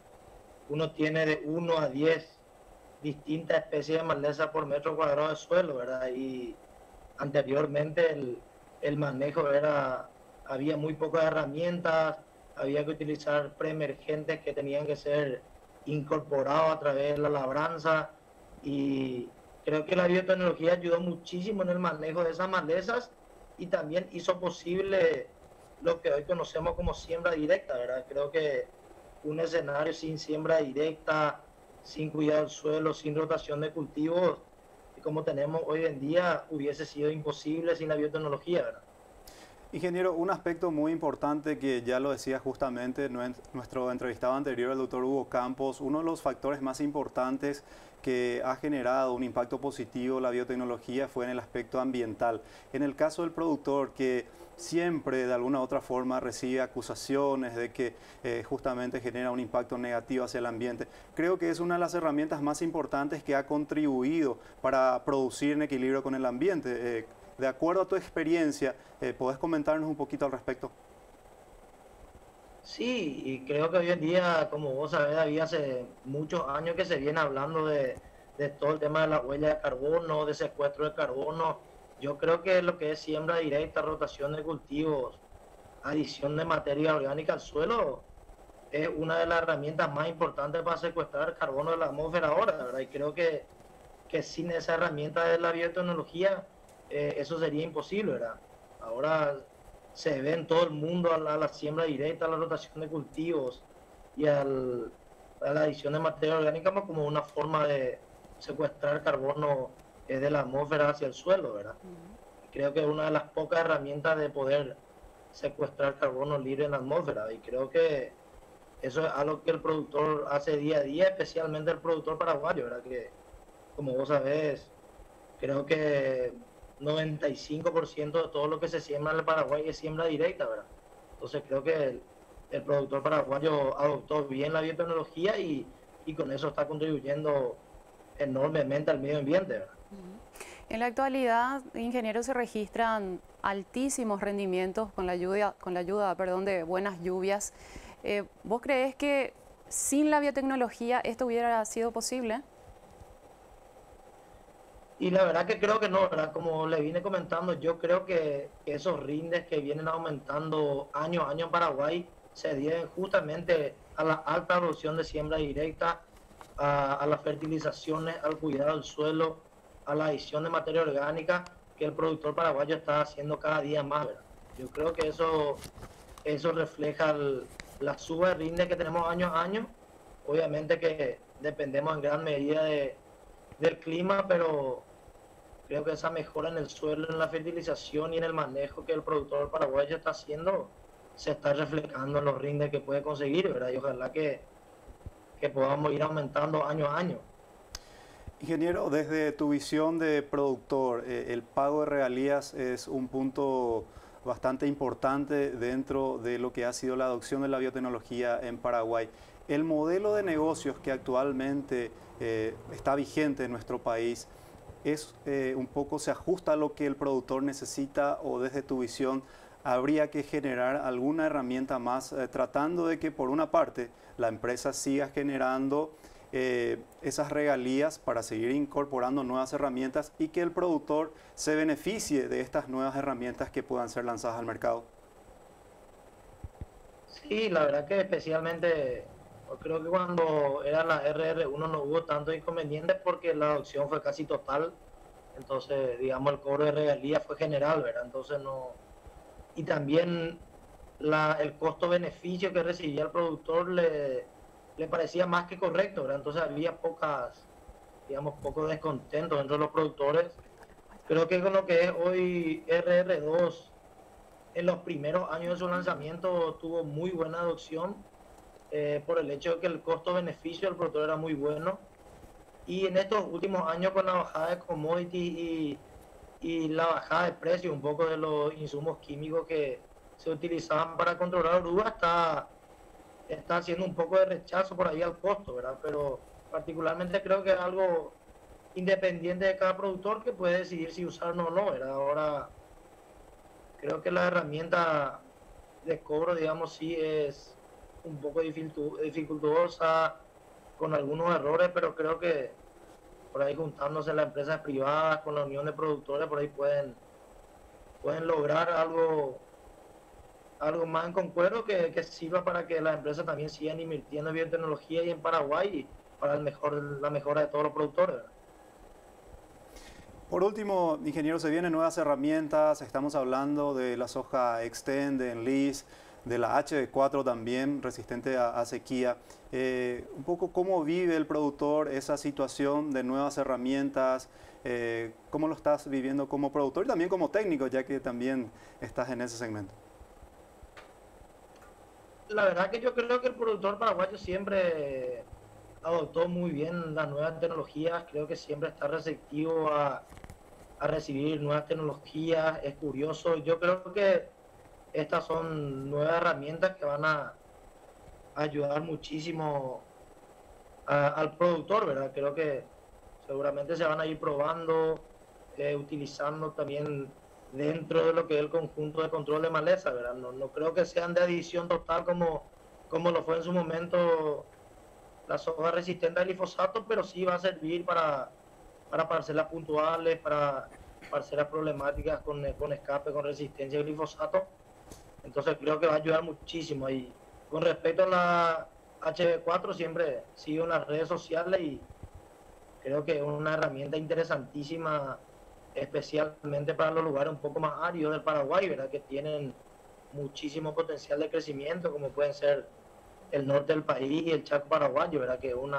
uno tiene de 1 a 10 distintas especies de maleza por metro cuadrado de suelo, ¿verdad? Y anteriormente el manejo había muy pocas herramientas, había que utilizar preemergentes que tenían que ser incorporados a través de la labranza y creo que la biotecnología ayudó muchísimo en el manejo de esas malezas y también hizo posible lo que hoy conocemos como siembra directa, ¿verdad? Creo que un escenario sin siembra directa, sin cuidado del suelo, sin rotación de cultivos, como tenemos hoy en día, hubiese sido imposible sin la biotecnología, ¿verdad? Ingeniero, un aspecto muy importante que ya lo decía justamente nuestro entrevistado anterior, el doctor Hugo Campos, uno de los factores más importantes que ha generado un impacto positivo la biotecnología fue en el aspecto ambiental. En el caso del productor que siempre de alguna u otra forma recibe acusaciones de que justamente genera un impacto negativo hacia el ambiente, creo que es una de las herramientas más importantes que ha contribuido para producir en equilibrio con el ambiente. De acuerdo a tu experiencia, ¿podés comentarnos un poquito al respecto? Sí, y creo que hoy en día, como vos sabés, había hace muchos años que se viene hablando de todo el tema de la huella de carbono, de secuestro de carbono. Yo creo que lo que es siembra directa, rotación de cultivos, adición de materia orgánica al suelo, es una de las herramientas más importantes para secuestrar el carbono de la atmósfera ahora, ¿verdad? Y creo que sin esa herramienta de la biotecnología, eso sería imposible, ¿verdad? Ahora se ve en todo el mundo a la siembra directa, a la rotación de cultivos y a la adición de materia orgánica como una forma de secuestrar carbono de la atmósfera hacia el suelo, ¿verdad? Creo que es una de las pocas herramientas de poder secuestrar carbono libre en la atmósfera y creo que eso es algo que el productor hace día a día, especialmente el productor paraguayo, ¿verdad? Que como vos sabés, creo que 95% de todo lo que se siembra en el Paraguay es siembra directa, ¿verdad? Entonces creo que el productor paraguayo adoptó bien la biotecnología y con eso está contribuyendo enormemente al medio ambiente, ¿verdad? En la actualidad, ingenieros, se registran altísimos rendimientos con la ayuda, de buenas lluvias. ¿Vos creés que sin la biotecnología esto hubiera sido posible? Y la verdad que creo que no, ¿verdad? Como le vine comentando, yo creo que esos rindes que vienen aumentando año a año en Paraguay se deben justamente a la alta producción de siembra directa, a las fertilizaciones, al cuidado del suelo, a la adición de materia orgánica que el productor paraguayo está haciendo cada día más, ¿verdad? Yo creo que eso refleja la suba de rinde que tenemos año a año. Obviamente que dependemos en gran medida del clima, pero creo que esa mejora en el suelo, en la fertilización y en el manejo que el productor paraguayo está haciendo, se está reflejando en los rindes que puede conseguir, ¿verdad? Y ojalá que podamos ir aumentando año a año. Ingeniero, desde tu visión de productor, el pago de regalías es un punto bastante importante dentro de lo que ha sido la adopción de la biotecnología en Paraguay. El modelo de negocios que actualmente está vigente en nuestro país es un poco, se ajusta a lo que el productor necesita, o desde tu visión habría que generar alguna herramienta más tratando de que por una parte la empresa siga generando esas regalías para seguir incorporando nuevas herramientas y que el productor se beneficie de estas nuevas herramientas que puedan ser lanzadas al mercado? Sí, la verdad que especialmente, creo que cuando era la RR1 no hubo tantos inconvenientes porque la adopción fue casi total, entonces digamos el cobro de regalías fue general, ¿verdad? Entonces no... Y también el costo-beneficio que recibía el productor le parecía más que correcto, ¿verdad? Entonces había poco descontento entre los productores. Creo que con lo que es hoy RR2, en los primeros años de su lanzamiento tuvo muy buena adopción por el hecho de que el costo-beneficio del productor era muy bueno. Y en estos últimos años, con la bajada de commodity y la bajada de precio un poco de los insumos químicos que se utilizaban para controlar orugas, está haciendo un poco de rechazo por ahí al costo, ¿verdad? Pero particularmente creo que es algo independiente de cada productor que puede decidir si usarlo o no, ¿verdad? Ahora, creo que la herramienta de cobro, digamos, sí es un poco dificultosa, con algunos errores, pero creo que por ahí juntándose las empresas privadas con la unión de productores, por ahí pueden lograr algo más en concuerdo que sirva para que las empresas también sigan invirtiendo en biotecnología y en Paraguay para la mejora de todos los productores. Por último, ingeniero, se vienen nuevas herramientas, estamos hablando de la soja Extend, de Enlist, de la HB4 también, resistente a sequía. Un poco cómo vive el productor esa situación de nuevas herramientas, cómo lo estás viviendo como productor y también como técnico, ya que también estás en ese segmento. La verdad que yo creo que el productor paraguayo siempre adoptó muy bien las nuevas tecnologías, creo que siempre está receptivo a recibir nuevas tecnologías, es curioso. Yo creo que estas son nuevas herramientas que van a ayudar muchísimo al productor, ¿verdad? Creo que seguramente se van a ir probando, utilizando también dentro de lo que es el conjunto de control de maleza, ¿verdad? No creo que sean de adición total como lo fue en su momento la soja resistente al glifosato, pero sí va a servir para parcelas puntuales, para parcelas problemáticas con escape, con resistencia al glifosato. Entonces creo que va a ayudar muchísimo. Y con respecto a la HB4, siempre sigo en las redes sociales y creo que es una herramienta interesantísima, especialmente para los lugares un poco más áridos del Paraguay, ¿verdad? Que tienen muchísimo potencial de crecimiento, como pueden ser el norte del país y el Chaco paraguayo, ¿verdad? Que es un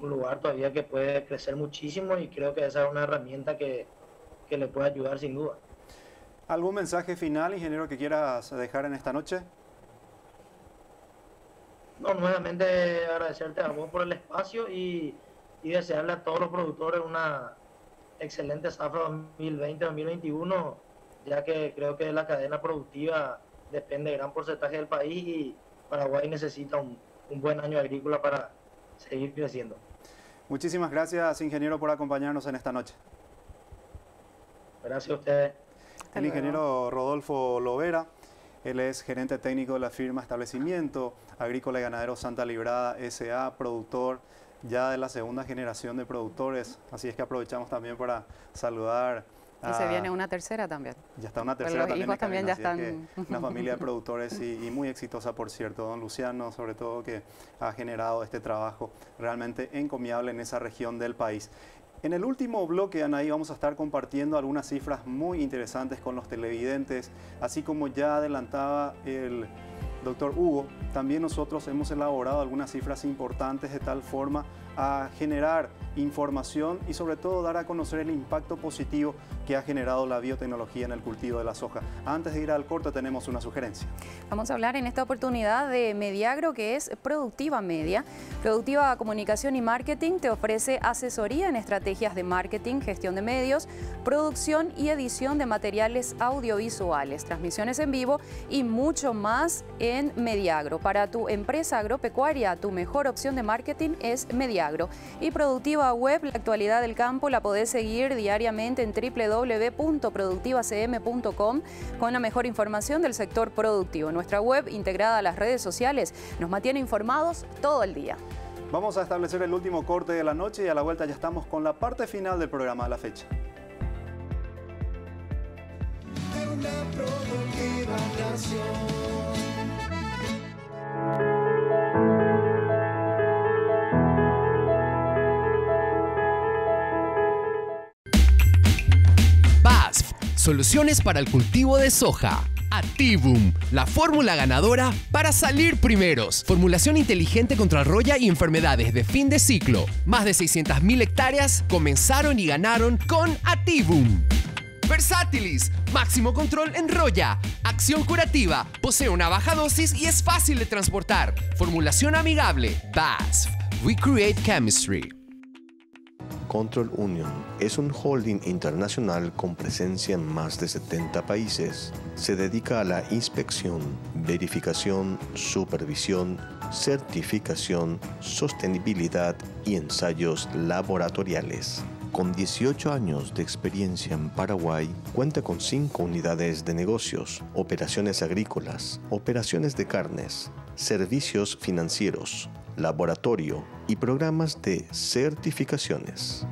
lugar todavía que puede crecer muchísimo y creo que esa es una herramienta que le puede ayudar sin duda. ¿Algún mensaje final, ingeniero, que quieras dejar en esta noche? No, nuevamente agradecerte a vos por el espacio y desearle a todos los productores una excelente zafra 2020-2021, ya que creo que la cadena productiva depende de gran porcentaje del país y Paraguay necesita un buen año agrícola para seguir creciendo. Muchísimas gracias, ingeniero, por acompañarnos en esta noche. Gracias a ustedes. El ingeniero Rodolfo Lovera, él es gerente técnico de la firma Establecimiento Agrícola y Ganadero Santa Librada S.A., productor ya de la segunda generación de productores, así es que aprovechamos también para saludar. Y se viene una tercera también. Ya está una tercera también. Los hijos también ya están. Una familia de productores y muy exitosa, por cierto. Don Luciano, sobre todo, que ha generado este trabajo realmente encomiable en esa región del país. En el último bloque, Anaí, vamos a estar compartiendo algunas cifras muy interesantes con los televidentes, así como ya adelantaba el doctor Hugo. También nosotros hemos elaborado algunas cifras importantes de tal forma a generar información y sobre todo dar a conocer el impacto positivo que ha generado la biotecnología en el cultivo de la soja. Antes de ir al corte tenemos una sugerencia. Vamos a hablar en esta oportunidad de Mediagro, que es Productiva Media. Productiva Comunicación y Marketing te ofrece asesoría en estrategias de marketing, gestión de medios, producción y edición de materiales audiovisuales, transmisiones en vivo y mucho más en Mediagro. Para tu empresa agropecuaria, tu mejor opción de marketing es Mediagro. Y Productiva Web, la actualidad del campo, la podés seguir diariamente en www.productivacm.com con la mejor información del sector productivo. Nuestra web, integrada a las redes sociales, nos mantiene informados todo el día. Vamos a establecer el último corte de la noche y a la vuelta ya estamos con la parte final del programa de la fecha. Una productiva nación. BASF, soluciones para el cultivo de soja. Activum, la fórmula ganadora para salir primeros. Formulación inteligente contra roya y enfermedades de fin de ciclo. Más de 600.000 hectáreas comenzaron y ganaron con Activum. Versátilis, máximo control en roya. Acción curativa, posee una baja dosis y es fácil de transportar. Formulación amigable. BASF, we create chemistry. Control Union es un holding internacional con presencia en más de 70 países. Se dedica a la inspección, verificación, supervisión, certificación, sostenibilidad y ensayos laboratoriales. Con 18 años de experiencia en Paraguay, cuenta con 5 unidades de negocios, operaciones agrícolas, operaciones de carnes, servicios financieros, laboratorio y programas de certificaciones.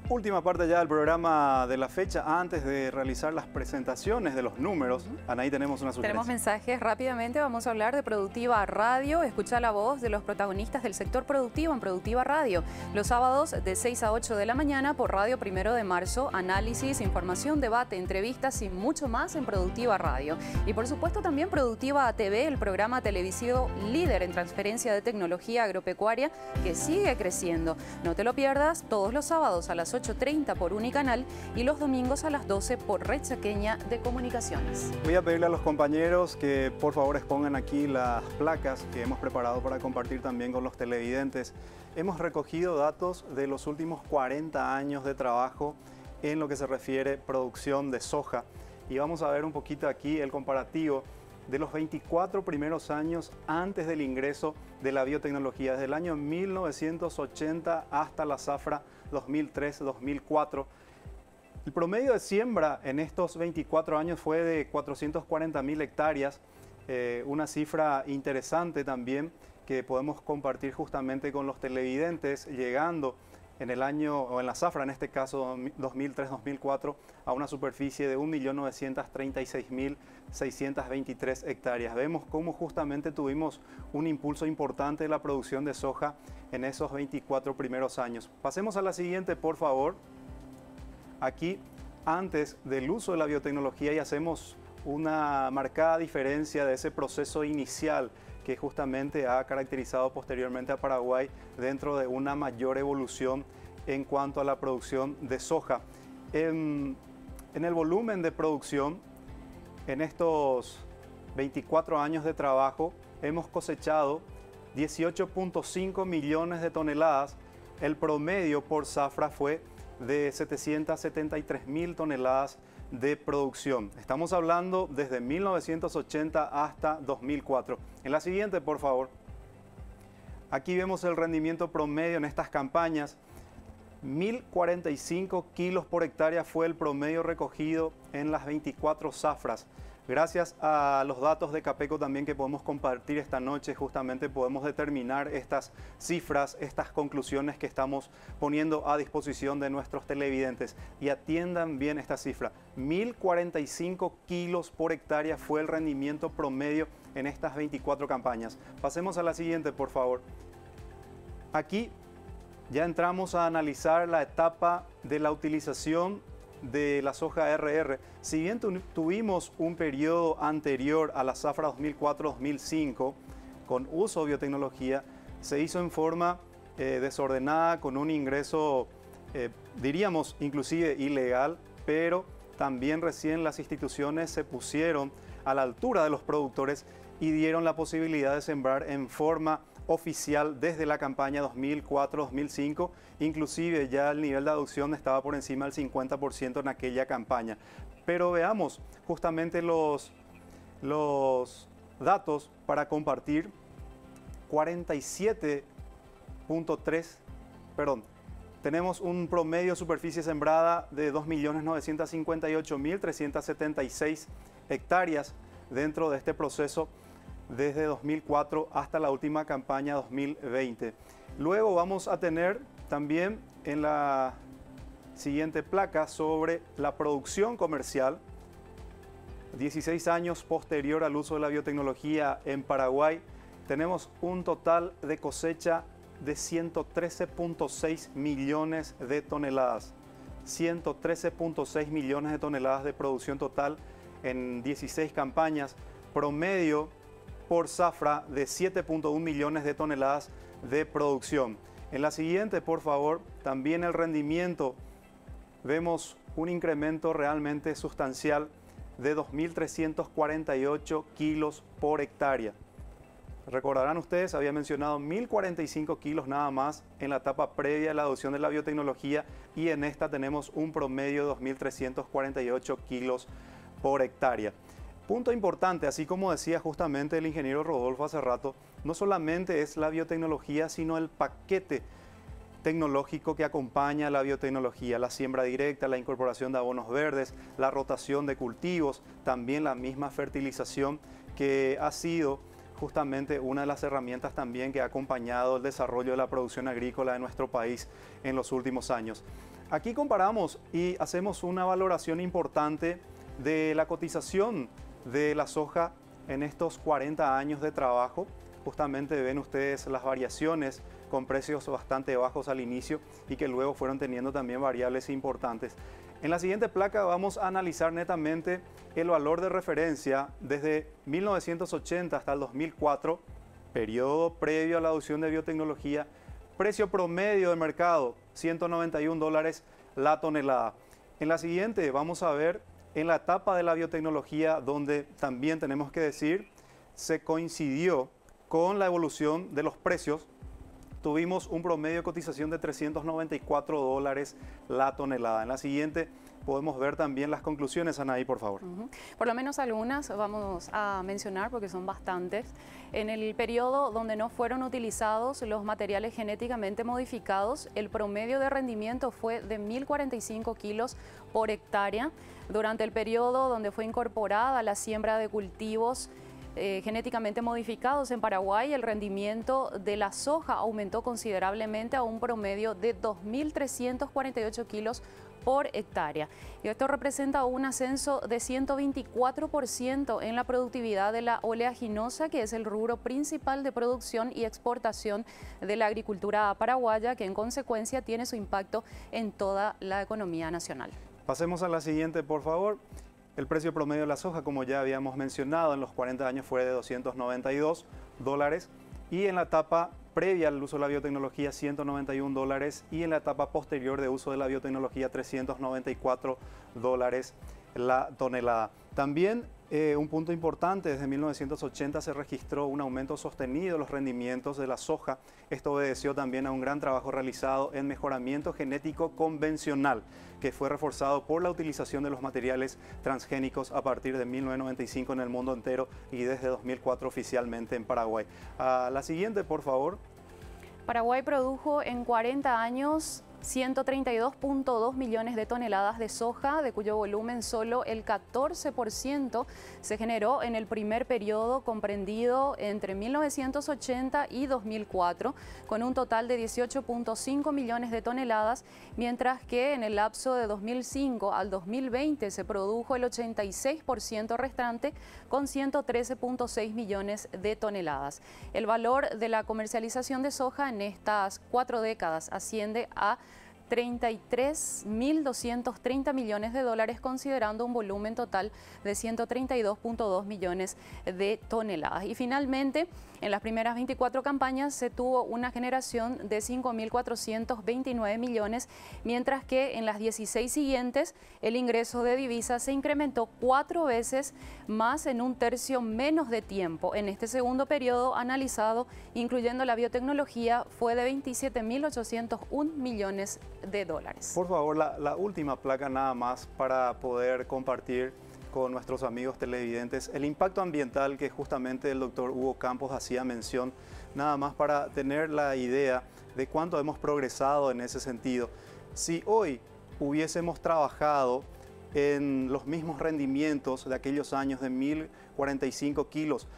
Última parte ya del programa de la fecha. Antes de realizar las presentaciones de los números, Anaí, tenemos una sugerencia. Tenemos mensajes rápidamente. Vamos a hablar de Productiva Radio. Escucha la voz de los protagonistas del sector productivo en Productiva Radio. Los sábados de 6 a 8 de la mañana por Radio 1 de Marzo. Análisis, información, debate, entrevistas y mucho más en Productiva Radio. Y por supuesto también Productiva TV, el programa televisivo líder en transferencia de tecnología agropecuaria que sigue creciendo. No te lo pierdas todos los sábados a las 8:30 por Unicanal y los domingos a las 12 por Red Chaqueña de Comunicaciones. Voy a pedirle a los compañeros que por favor expongan aquí las placas que hemos preparado para compartir también con los televidentes. Hemos recogido datos de los últimos 40 años de trabajo en lo que se refiere a producción de soja y vamos a ver un poquito aquí el comparativo de los 24 primeros años antes del ingreso de la biotecnología, desde el año 1980 hasta la zafra 2003-2004. El promedio de siembra en estos 24 años fue de 440.000 hectáreas, una cifra interesante también que podemos compartir justamente con los televidentes, llegando en el año, o en la zafra en este caso 2003-2004, a una superficie de 1.936.623 hectáreas. Vemos cómo justamente tuvimos un impulso importante de la producción de soja en esos 24 primeros años. Pasemos a la siguiente, por favor. Aquí, antes del uso de la biotecnología, y hacemos una marcada diferencia de ese proceso inicial que justamente ha caracterizado posteriormente a Paraguay dentro de una mayor evolución en cuanto a la producción de soja. En el volumen de producción, en estos 24 años de trabajo, hemos cosechado 18.5 millones de toneladas. El promedio por zafra fue de 773.000 toneladas de producción. Estamos hablando desde 1980 hasta 2004. En la siguiente, por favor. Aquí vemos el rendimiento promedio en estas campañas. 1.045 kilos por hectárea fue el promedio recogido en las 24 zafras. Gracias a los datos de Capeco también que podemos compartir esta noche, justamente podemos determinar estas cifras, estas conclusiones que estamos poniendo a disposición de nuestros televidentes. Y atiendan bien esta cifra. 1.045 kilos por hectárea fue el rendimiento promedio en estas 24 campañas. Pasemos a la siguiente, por favor. Aquí ya entramos a analizar la etapa de la utilización de la soja RR. Si bien tuvimos un periodo anterior a la zafra 2004-2005 con uso de biotecnología, se hizo en forma desordenada, con un ingreso, diríamos, inclusive ilegal, pero también recién las instituciones se pusieron a la altura de los productores y dieron la posibilidad de sembrar en forma oficial desde la campaña 2004-2005, inclusive ya el nivel de adopción estaba por encima del 50% en aquella campaña. Pero veamos justamente los datos para compartir. 47.3, perdón, tenemos un promedio de superficie sembrada de 2.958.376 hectáreas dentro de este proceso desde 2004 hasta la última campaña 2020. Luego vamos a tener también en la siguiente placa sobre la producción comercial. 16 años posterior al uso de la biotecnología en Paraguay, tenemos un total de cosecha de 113.6 millones de toneladas. 113.6 millones de toneladas de producción total en 16 campañas, promedio por zafra de 7.1 millones de toneladas de producción. En la siguiente, por favor, también el rendimiento, vemos un incremento realmente sustancial de 2.348 kilos por hectárea. Recordarán ustedes, había mencionado 1.045 kilos nada más en la etapa previa a la adopción de la biotecnología, y en esta tenemos un promedio de 2.348 kilos por hectárea. Punto importante, así como decía justamente el ingeniero Rodolfo hace rato, no solamente es la biotecnología, sino el paquete tecnológico que acompaña a la biotecnología, la siembra directa, la incorporación de abonos verdes, la rotación de cultivos, también la misma fertilización, que ha sido justamente una de las herramientas también que ha acompañado el desarrollo de la producción agrícola de nuestro país en los últimos años. Aquí comparamos y hacemos una valoración importante de la cotización de la soja en estos 40 años de trabajo. Justamente ven ustedes las variaciones con precios bastante bajos al inicio y que luego fueron teniendo también variables importantes. En la siguiente placa vamos a analizar netamente el valor de referencia desde 1980 hasta el 2004, periodo previo a la adopción de biotecnología, precio promedio de mercado, $191 la tonelada. En la siguiente vamos a ver en la etapa de la biotecnología, donde también tenemos que decir, se coincidió con la evolución de los precios. Tuvimos un promedio de cotización de $394 la tonelada. En la siguiente podemos ver también las conclusiones, Anaí, por favor. Por lo menos algunas vamos a mencionar porque son bastantes. En el periodo donde no fueron utilizados los materiales genéticamente modificados, el promedio de rendimiento fue de 1.045 kilos por hectárea. Durante el periodo donde fue incorporada la siembra de cultivos genéticamente modificados en Paraguay, el rendimiento de la soja aumentó considerablemente a un promedio de 2.348 kilos por hectárea. Y esto representa un ascenso de 124% en la productividad de la oleaginosa, que es el rubro principal de producción y exportación de la agricultura paraguaya, que en consecuencia tiene su impacto en toda la economía nacional. Pasemos a la siguiente, por favor. El precio promedio de la soja, como ya habíamos mencionado, en los 40 años fue de $292 y en la etapa previa al uso de la biotecnología $191 y en la etapa posterior de uso de la biotecnología $394 la tonelada. También un punto importante, desde 1980 se registró un aumento sostenido de los rendimientos de la soja. Esto obedeció también a un gran trabajo realizado en mejoramiento genético convencional, que fue reforzado por la utilización de los materiales transgénicos a partir de 1995 en el mundo entero y desde 2004 oficialmente en Paraguay. La siguiente, por favor. Paraguay produjo en 40 años 132.2 millones de toneladas de soja, de cuyo volumen solo el 14% se generó en el primer periodo comprendido entre 1980 y 2004, con un total de 18.5 millones de toneladas, mientras que en el lapso de 2005 al 2020 se produjo el 86% restante, con 113.6 millones de toneladas. El valor de la comercialización de soja en estas 4 décadas asciende a 33.230 millones de dólares, considerando un volumen total de 132.2 millones de toneladas. Y finalmente, en las primeras 24 campañas se tuvo una generación de 5.429 millones, mientras que en las 16 siguientes el ingreso de divisas se incrementó 4 veces más en un tercio menos de tiempo. En este segundo periodo analizado, incluyendo la biotecnología, fue de 27.801 millones de dólares. Por favor, la última placa nada más para poder compartir con nuestros amigos televidentes el impacto ambiental que justamente el doctor Hugo Campos hacía mención, nada más para tener la idea de cuánto hemos progresado en ese sentido. Si hoy hubiésemos trabajado en los mismos rendimientos de aquellos años de 1.045 kilos,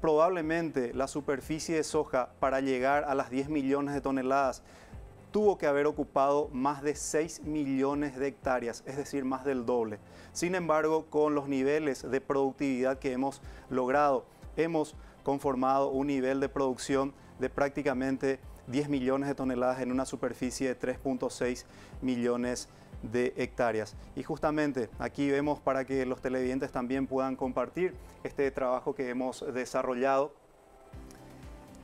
probablemente la superficie de soja para llegar a las 10 millones de toneladas tuvo que haber ocupado más de 6 millones de hectáreas, es decir, más del doble. Sin embargo, con los niveles de productividad que hemos logrado, hemos conformado un nivel de producción de prácticamente 10 millones de toneladas en una superficie de 3.6 millones de hectáreas. Y justamente aquí vemos, para que los televidentes también puedan compartir este trabajo que hemos desarrollado,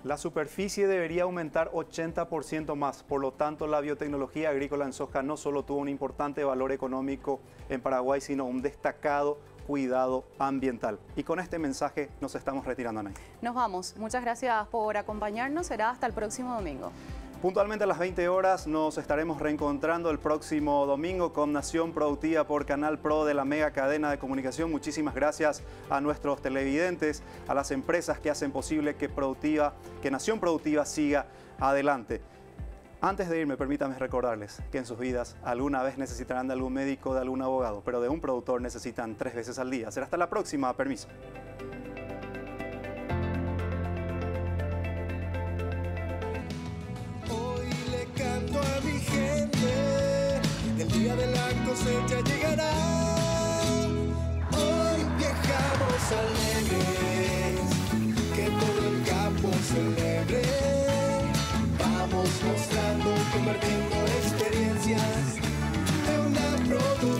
la superficie debería aumentar 80% más. Por lo tanto, la biotecnología agrícola en soja no solo tuvo un importante valor económico en Paraguay, sino un destacado cuidado ambiental. Y con este mensaje nos estamos retirando, Anaí. Nos vamos. Muchas gracias por acompañarnos. Será hasta el próximo domingo. Puntualmente a las 20 horas nos estaremos reencontrando el próximo domingo con Nación Productiva por Canal Pro de la mega cadena de comunicación. Muchísimas gracias a nuestros televidentes, a las empresas que hacen posible que Nación Productiva siga adelante. Antes de irme, permítanme recordarles que en sus vidas alguna vez necesitarán de algún médico, de algún abogado, pero de un productor necesitan 3 veces al día. Será hasta la próxima. Permiso. A mi gente, el día de la cosecha llegará. Hoy viajamos alegres, que todo el campo celebre. Vamos mostrando, convirtiendo experiencias de una producción.